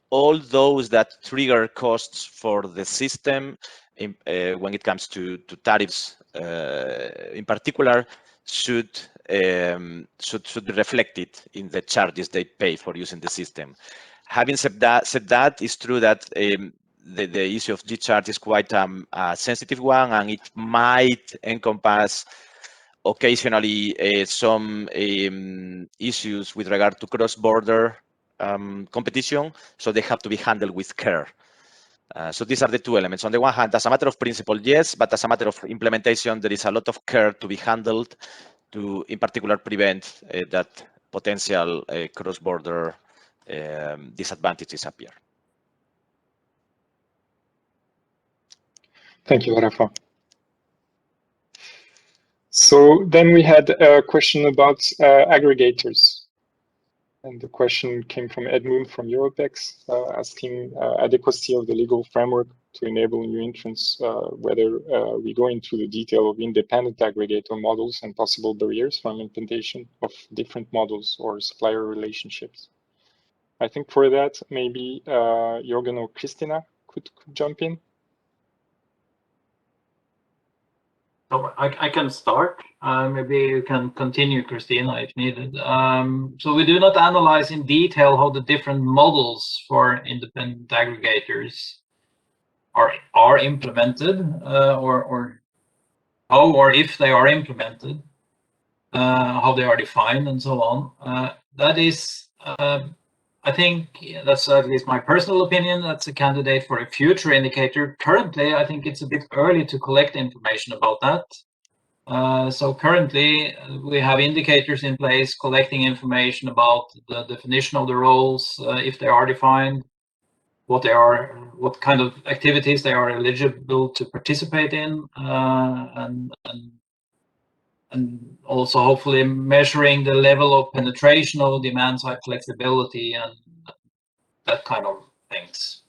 all those that trigger costs for the system, when it comes to tariffs in particular, should be reflected in the charges they pay for using the system. Having said that, it's true that the issue of G-charge is quite a sensitive one, and it might encompass occasionally some issues with regard to cross-border competition, so they have to be handled with care. So these are the two elements. On the one hand, as a matter of principle, yes, but as a matter of implementation, there is a lot of care to be handled to, in particular, prevent that potential cross-border disadvantages appear. Thank you, Rafa. So then we had a question about aggregators. And the question came from Edmund from Europex, asking adequacy of the legal framework to enable new entrants, whether we go into the detail of independent aggregator models and possible barriers from implementation of different models or supplier relationships. I think for that, maybe Jorgen or Christina could jump in. So I can start. Maybe you can continue, Christina, if needed. So we do not analyze in detail how the different models for independent aggregators are implemented, or how or if they are implemented, how they are defined, and so on. That is, I think that's at least my personal opinion. That's a candidate for a future indicator. Currently, I think it's a bit early to collect information about that. So currently, we have indicators in place collecting information about the definition of the roles, if they are defined, what they are, what kind of activities they are eligible to participate in, and also hopefully measuring the level of penetration of demand side flexibility and that kind of things.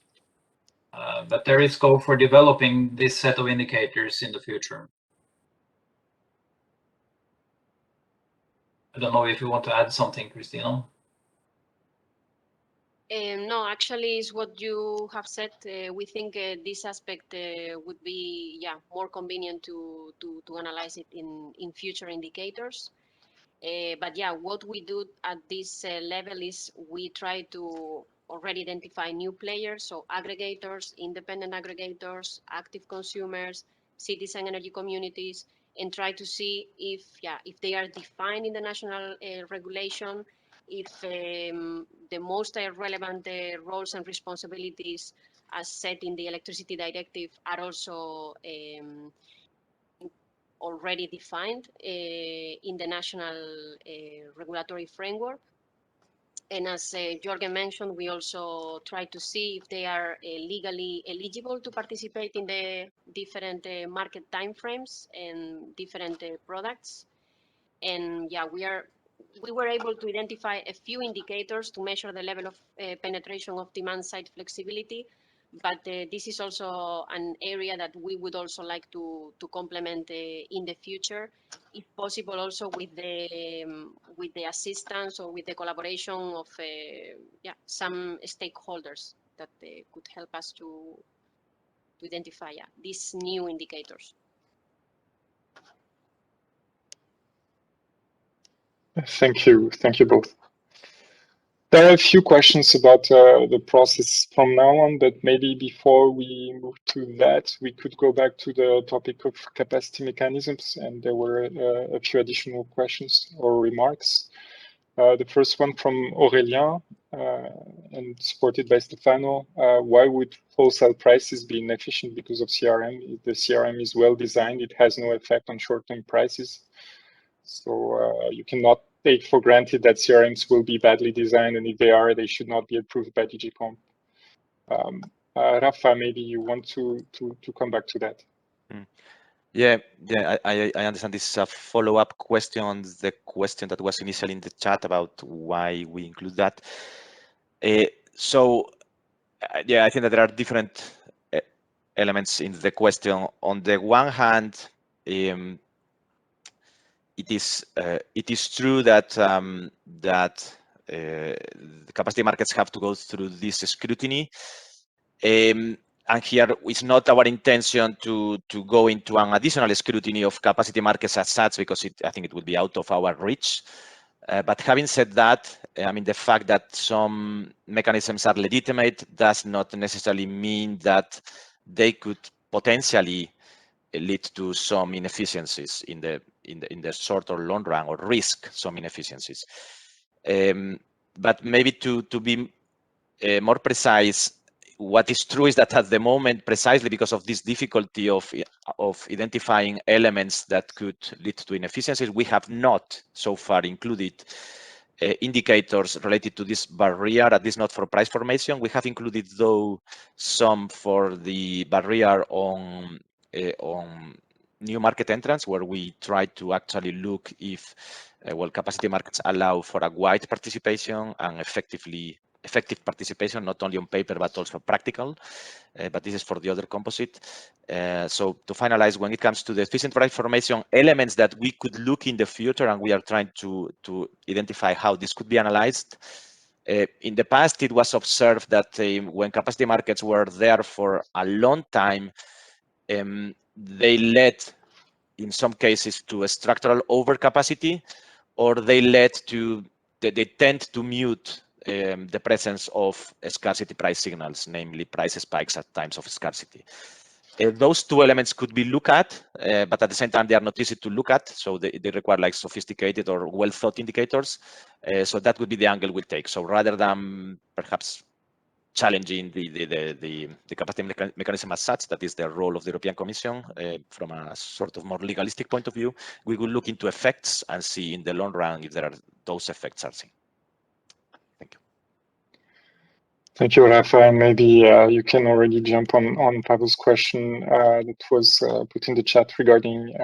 But there is scope for developing this set of indicators in the future. I don't know if you want to add something, Christina. No, actually, is what you have said. We think this aspect would be, more convenient to analyze it in future indicators. But what we do at this level is we try to already identify new players, so aggregators, independent aggregators, active consumers, citizen energy communities, and try to see if they are defined in the national regulation, if the most relevant roles and responsibilities as set in the electricity directive are also already defined in the national regulatory framework. And as Jorgen mentioned, we also try to see if they are legally eligible to participate in the different market timeframes and different products. And we were able to identify a few indicators to measure the level of penetration of demand side flexibility. But this is also an area that we would also like to complement in the future, if possible, also with the assistance or with the collaboration of some stakeholders that could help us to identify these new indicators. Thank you both. There are a few questions about the process from now on, but maybe before we move to that, we could go back to the topic of capacity mechanisms, and there were a few additional questions or remarks. The first one from Aurélien, and supported by Stefano. Why would wholesale prices be inefficient because of CRM? If the CRM is well designed, it has no effect on short-term prices. So you cannot take for granted that CRMs will be badly designed, and if they are, they should not be approved by DG Comp. Rafa, maybe you want to come back to that. Yeah, I understand this is a follow-up question on the question that was initially in the chat about why we include that. So yeah, I think that there are different elements in the question. On the one hand, it is true that the capacity markets have to go through this scrutiny. And here it's not our intention to go into an additional scrutiny of capacity markets as such, because I think it would be out of our reach. But having said that, I mean, the fact that some mechanisms are legitimate does not necessarily mean that they could potentially lead to some inefficiencies in the short or long run, or risk some inefficiencies. But maybe to be more precise, what is true is that at the moment, precisely because of this difficulty of identifying elements that could lead to inefficiencies, we have not so far included indicators related to this barrier, at least not for price formation. We have included, though, some for the barrier on new market entrants, where we try to actually look if well, capacity markets allow for a wide participation and effective participation, not only on paper but also practical. But this is for the other composite. So to finalize, when it comes to the efficient price formation elements that we could look in the future, and we are trying to identify how this could be analyzed. In the past, it was observed that when capacity markets were there for a long time, they led, in some cases, to a structural overcapacity, or they tend to mute the presence of scarcity price signals, namely price spikes at times of scarcity. Those two elements could be looked at, but at the same time, they are not easy to look at. So they require like sophisticated or well-thought indicators. So that would be the angle we'll take. So rather than perhaps challenging the capacity mechanism as such, that is the role of the European Commission, from a sort of more legalistic point of view, we will look into effects and see in the long run if there are those effects are seen. Thank you. Thank you, Rafa. And maybe you can already jump on Pavel's question that was put in the chat regarding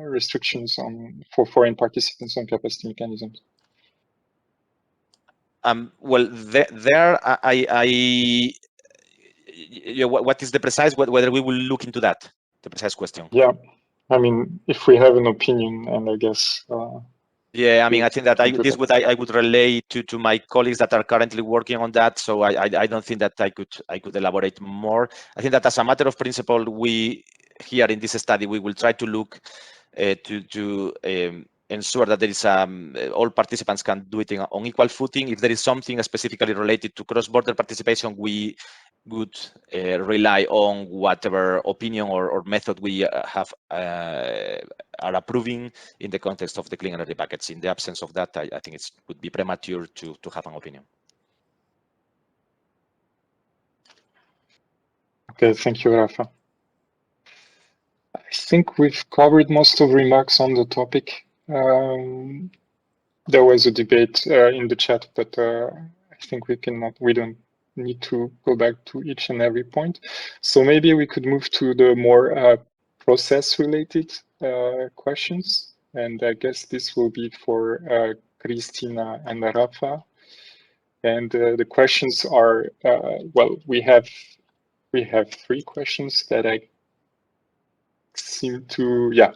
restrictions for foreign participants on capacity mechanisms. Well, what is the precise, whether we will look into that, the precise question? Yeah, I mean, if we have an opinion, and I guess. Yeah, I mean, I think that I would relay to my colleagues that are currently working on that. So I don't think that I could elaborate more. I think that as a matter of principle, we here in this study, we will try to look to ensure that there is all participants can do it on equal footing. If there is something specifically related to cross-border participation, we would rely on whatever opinion or method we are approving in the context of the clean energy packets. In the absence of that, I think it would be premature to have an opinion. Okay, thank you, Rafa. I think we've covered most of the remarks on the topic. There was a debate in the chat, but I think we don't need to go back to each and every point. So maybe we could move to the more process-related questions. And I guess this will be for Cristina and Rafa. And the questions are, well, we have 3 questions that I seem to, yeah.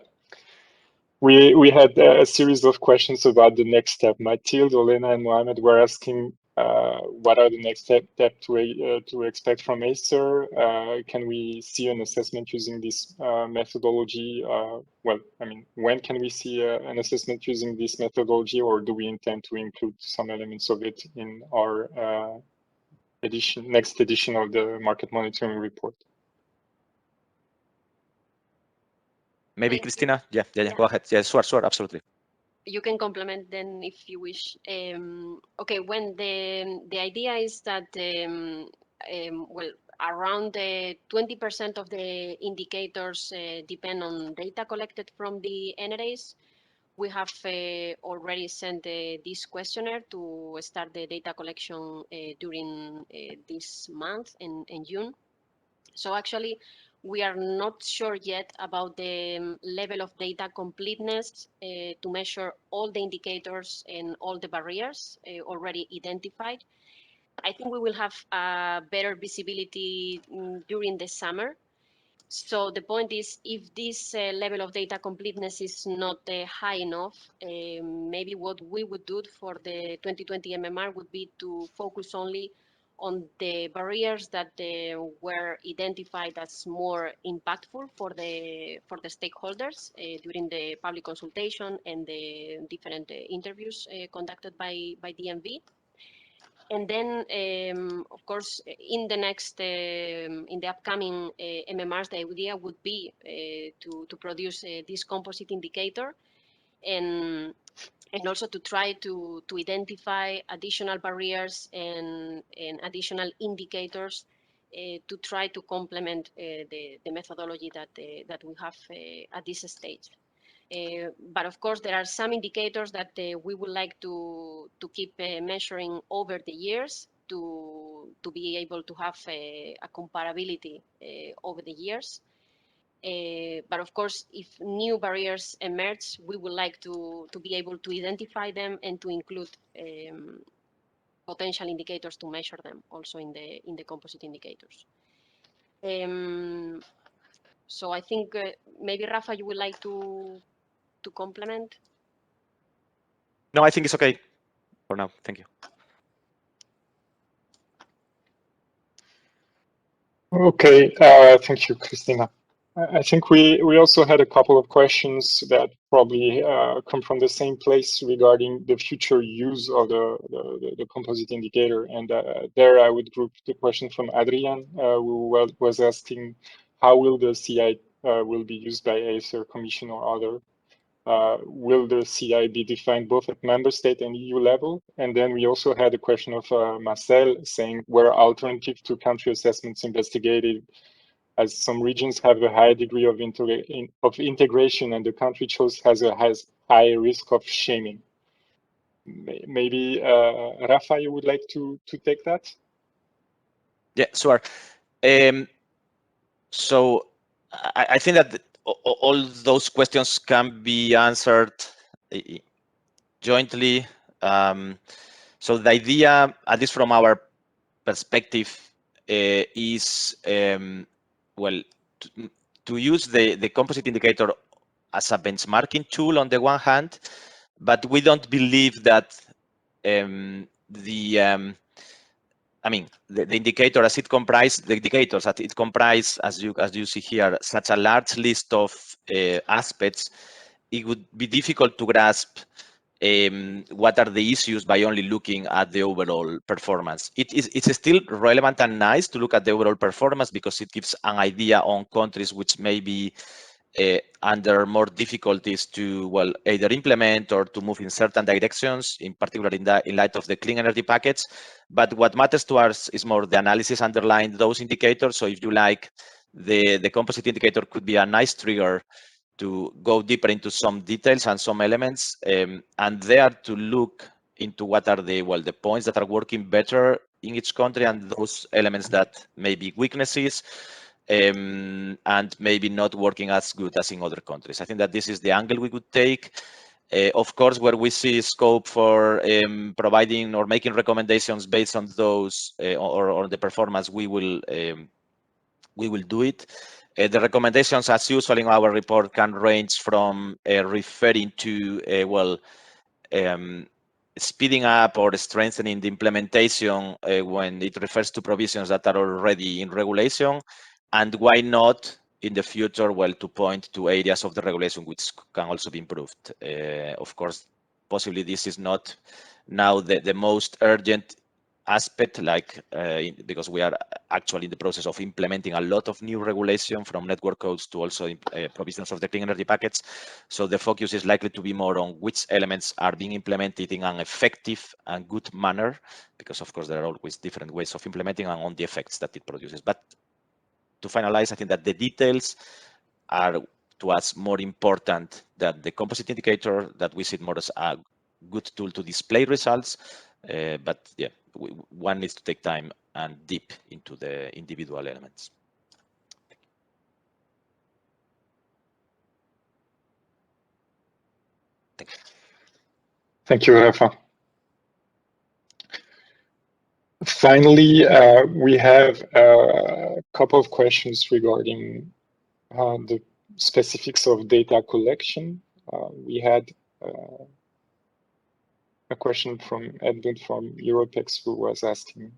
We had a series of questions about the next step. Mathilde, Olena, and Mohamed were asking what are the next step to expect from ACER? Can we see an assessment using this methodology? Well, I mean, when can we see an assessment using this methodology, or do we intend to include some elements of it in our next edition of the market monitoring report? Maybe Cristina? Yeah, go ahead. Yeah, sure, absolutely. You can complement then if you wish. Okay, when the idea is that well, around 20% of the indicators depend on data collected from the NRAs. We have already sent this questionnaire to start the data collection during this month in June. So actually, we are not sure yet about the level of data completeness to measure all the indicators and all the barriers already identified. I think we will have better visibility during the summer. So the point is, if this level of data completeness is not high enough, maybe what we would do for the 2020 MMR would be to focus only on the barriers that were identified as more impactful for the stakeholders during the public consultation and the different interviews conducted by DMV. And then, of course, in the next, in the upcoming MMRs, the idea would be to produce this composite indicator, and also to try to identify additional barriers and additional indicators to try to complement the methodology that we have at this stage. But of course, there are some indicators that we would like to keep measuring over the years to be able to have a comparability over the years. But of course, if new barriers emerge, we would like to be able to identify them and to include potential indicators to measure them also in the composite indicators. So I think maybe Rafa, you would like to complement? No, I think it's okay for now. Thank you. Okay, thank you, Christina. I think we also had a couple of questions that probably come from the same place regarding the future use of the composite indicator. And there I would group the question from Adrian, who was asking how will the CI will be used by ACER, Commission or other? Will the CI be defined both at member state and EU level? And then we also had a question of Marcel saying, were alternatives to country assessments investigated, as some regions have a high degree of integration and the country chose has high risk of shaming. Maybe Rafa, you would like to take that? Yeah, sure. So I think that all those questions can be answered jointly. So the idea, at least from our perspective, is well to use the composite indicator as a benchmarking tool on the one hand, but we don't believe that I mean, the indicator as it comprise the indicators that it comprise, as you see here, such a large list of aspects, it would be difficult to grasp what are the issues by only looking at the overall performance. It's still relevant and nice to look at the overall performance because it gives an idea on countries which may be under more difficulties to, well, either implement or to move in certain directions, in particular in light of the clean energy package. But what matters to us is more the analysis underlying those indicators. So if you like, the composite indicator could be a nice trigger to go deeper into some details and some elements, and there to look into what are the points that are working better in each country and those elements that may be weaknesses, and maybe not working as good as in other countries. I think that this is the angle we could take. Of course, where we see scope for providing or making recommendations based on those or the performance, we will do it. The recommendations, as usual in our report, can range from referring to speeding up or strengthening the implementation when it refers to provisions that are already in regulation, and why not in the future, to point to areas of the regulation which can also be improved. Of course, possibly this is not now the most urgent aspect, because we are actually in the process of implementing a lot of new regulation from network codes to also provisions of the clean energy package. So the focus is likely to be more on which elements are being implemented in an effective and good manner, because of course there are always different ways of implementing and on the effects that it produces. But to finalize, I think that the details are to us more important than the composite indicator, that we see it more as a good tool to display results. But yeah, one needs to take time and deep into the individual elements. Thank you. Thank you, Rafa. Finally, we have a couple of questions regarding the specifics of data collection. We had a question from Edmund from Europex, who was asking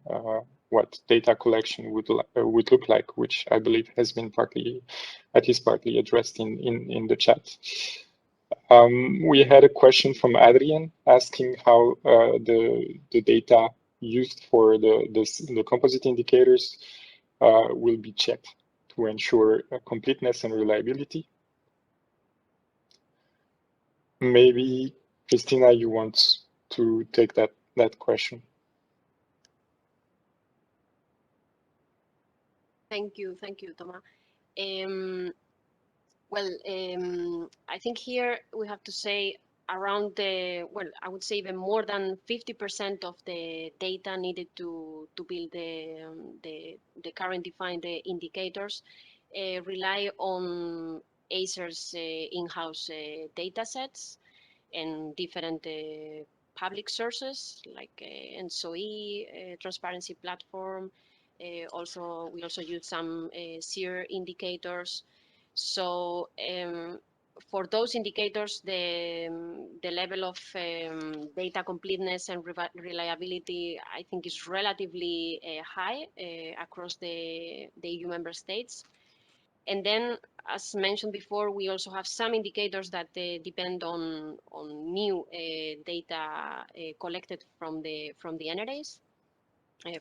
what data collection would look like, which I believe has been at least partly addressed in the chat. We had a question from Adrian asking how the data used for the composite indicators will be checked to ensure completeness and reliability. Maybe, Christina, you want to take that question. Thank you, Thomas. I think here we have to say around I would say even more than 50% of the data needed to build the current defined indicators rely on ACER's in-house data sets and different public sources like NSOE, transparency platform. We also use some ACER indicators. So for those indicators, the level of data completeness and reliability, I think, is relatively high across the EU member states. And then, as mentioned before, we also have some indicators that depend on new data collected from the NRAs,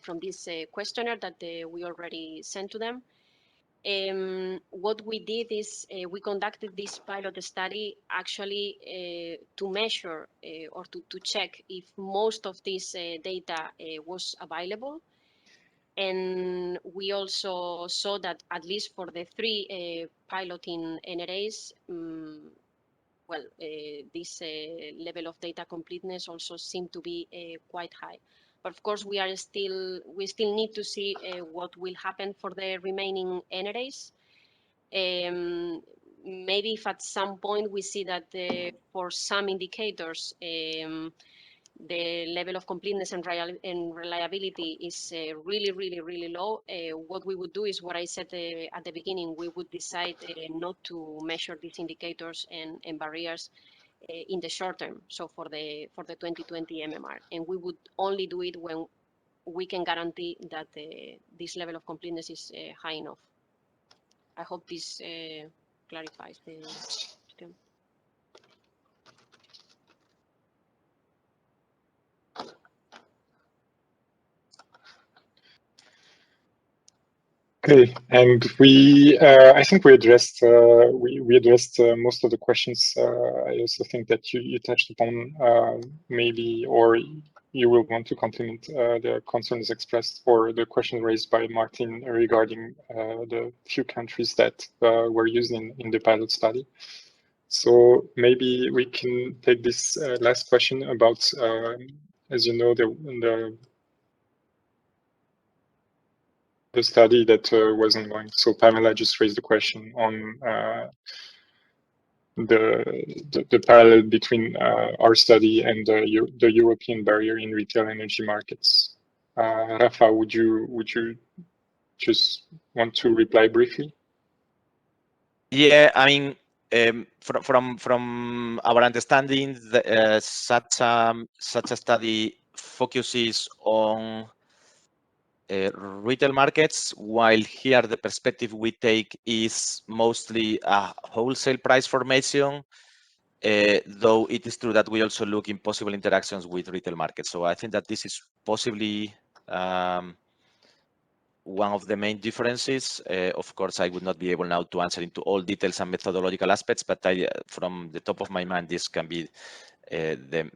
from this questionnaire that we already sent to them. What we did is we conducted this pilot study actually to measure or to check if most of this data was available. And we also saw that at least for the 3 piloting NRAs, this level of data completeness also seemed to be quite high. But of course, we still need to see what will happen for the remaining NRAs. Maybe if at some point we see that for some indicators, the level of completeness and reliability is really low, what we would do is what I said at the beginning. We would decide not to measure these indicators and barriers in the short term, so for the 2020 MMR, and we would only do it when we can guarantee that this level of completeness is high enough. I hope this clarifies the question. Okay, and I think we addressed most of the questions. I also think that you touched upon maybe, or you will want to complement the concerns expressed or the question raised by Martin regarding the few countries that were used in the pilot study. So maybe we can take this last question about, as you know, the study that was ongoing. So Pamela just raised the question on the parallel between our study and the European barrier in retail energy markets. Rafa, would you just want to reply briefly? Yeah, I mean, from our understanding, such a study focuses on retail markets, while here the perspective we take is mostly a wholesale price formation, though it is true that we also look in possible interactions with retail markets. So I think that this is possibly one of the main differences. Of course, I would not be able now to answer into all details and methodological aspects, but from the top of my mind, this can be the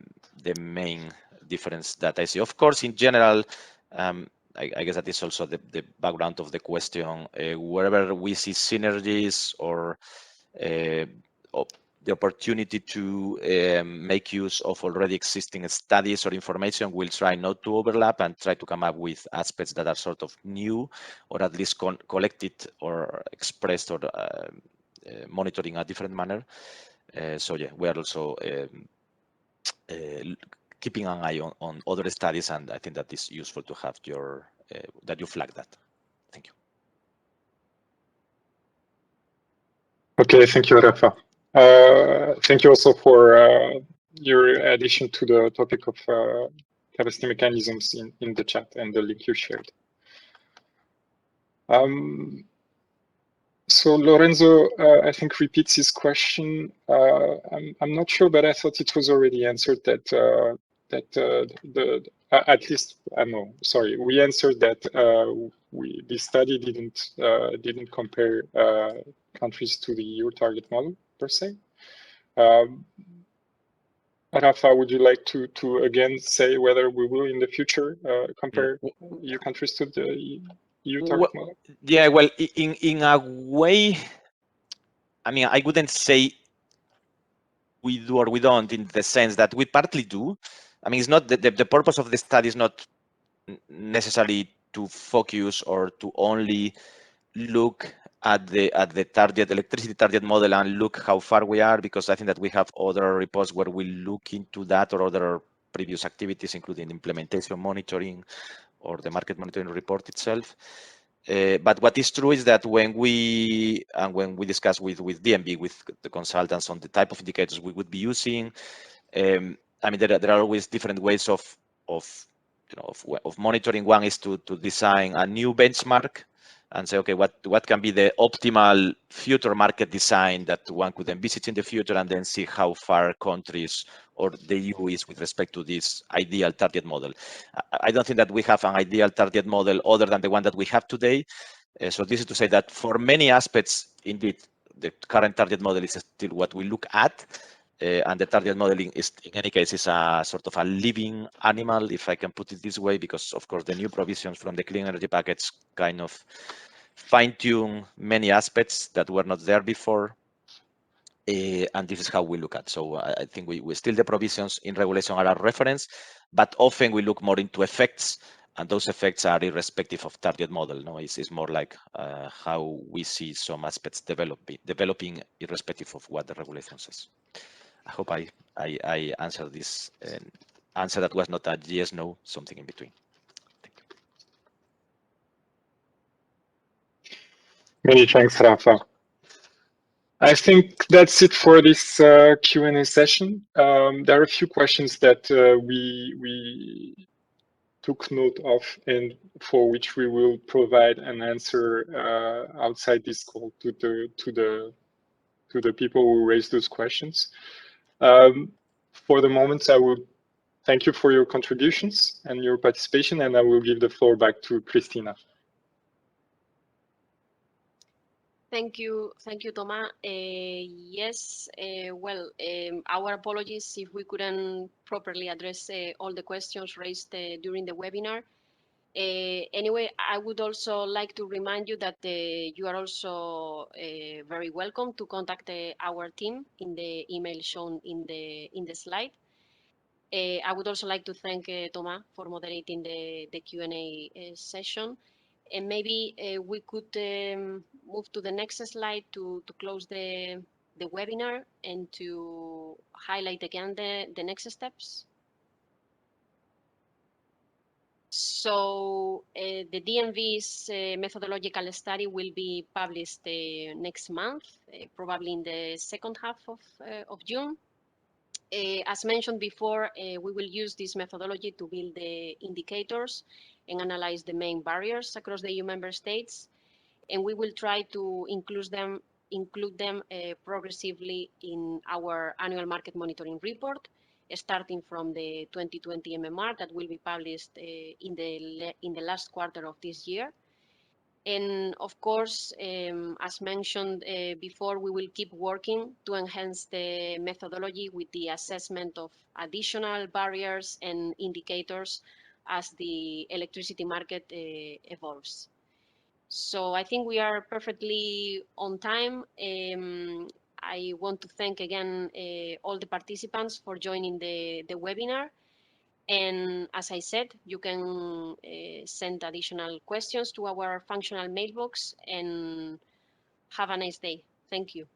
main difference that I see. Of course, in general, I guess that is also the background of the question. Wherever we see synergies or the opportunity to make use of already existing studies or information, we'll try not to overlap and try to come up with aspects that are sort of new, or at least collected or expressed or monitored in a different manner. So yeah, we are also keeping an eye on other studies, and I think that is useful to have your that you flag that. Thank you. Okay, thank you, Rafa. Thank you also for your addition to the topic of capacity mechanisms in the chat and the link you shared. So Lorenzo, I think repeats his question. I'm not sure, but I thought it was already answered that at least no, sorry, we answered that this study didn't compare countries to the EU target model per se. Rafa, would you like to again say whether we will in the future compare EU countries to the EU target model? Yeah, well, in a way, I mean, I wouldn't say we do or we don't, in the sense that we partly do. I mean, it's not the purpose of the study is not necessarily to focus or to only look at the target electricity target model and look how far we are, because I think that we have other reports where we look into that, or other previous activities, including implementation monitoring or the market monitoring report itself. But what is true is that when we discuss with DNB, with the consultants on the type of indicators we would be using, I mean, there are always different ways of monitoring. One is to design a new benchmark and say, okay, what can be the optimal future market design that one could envisage in the future, and then see how far countries or the EU is with respect to this ideal target model. I don't think that we have an ideal target model other than the one that we have today. So this is to say that for many aspects, indeed, the current target model is still what we look at. And the target modeling is, in any case, is a sort of a living animal, if I can put it this way, because of course the new provisions from the clean energy package kind of fine-tune many aspects that were not there before. And this is how we look at. So I think we still, the provisions in regulation are our reference, but often we look more into effects, and those effects are irrespective of target model. No, it's more like how we see some aspects developing irrespective of what the regulation says. I hope I answered this answer that was not a yes, no, something in between. Thank you. Many thanks, Rafa. I think that's it for this Q&A session. There are a few questions that we took note of and for which we will provide an answer outside this call to the people who raised those questions. For the moment, I will thank you for your contributions and your participation, and I will give the floor back to Christina. Thank you, Thomas. Yes, well, our apologies if we couldn't properly address all the questions raised during the webinar. Anyway, I would also like to remind you that you are also very welcome to contact our team in the email shown in the slide. I would also like to thank Thomas for moderating the Q&A session. And maybe we could move to the next slide to close the webinar and to highlight again the next steps. So the DNV's methodological study will be published next month, probably in the second half of June. As mentioned before, we will use this methodology to build the indicators and analyze the main barriers across the EU member states. And we will try to include them progressively in our annual market monitoring report, starting from the 2020 MMR that will be published in the last quarter of this year. And of course, as mentioned before, we will keep working to enhance the methodology with the assessment of additional barriers and indicators as the electricity market evolves. So I think we are perfectly on time. I want to thank again all the participants for joining the webinar. And as I said, you can send additional questions to our functional mailbox, and have a nice day. Thank you.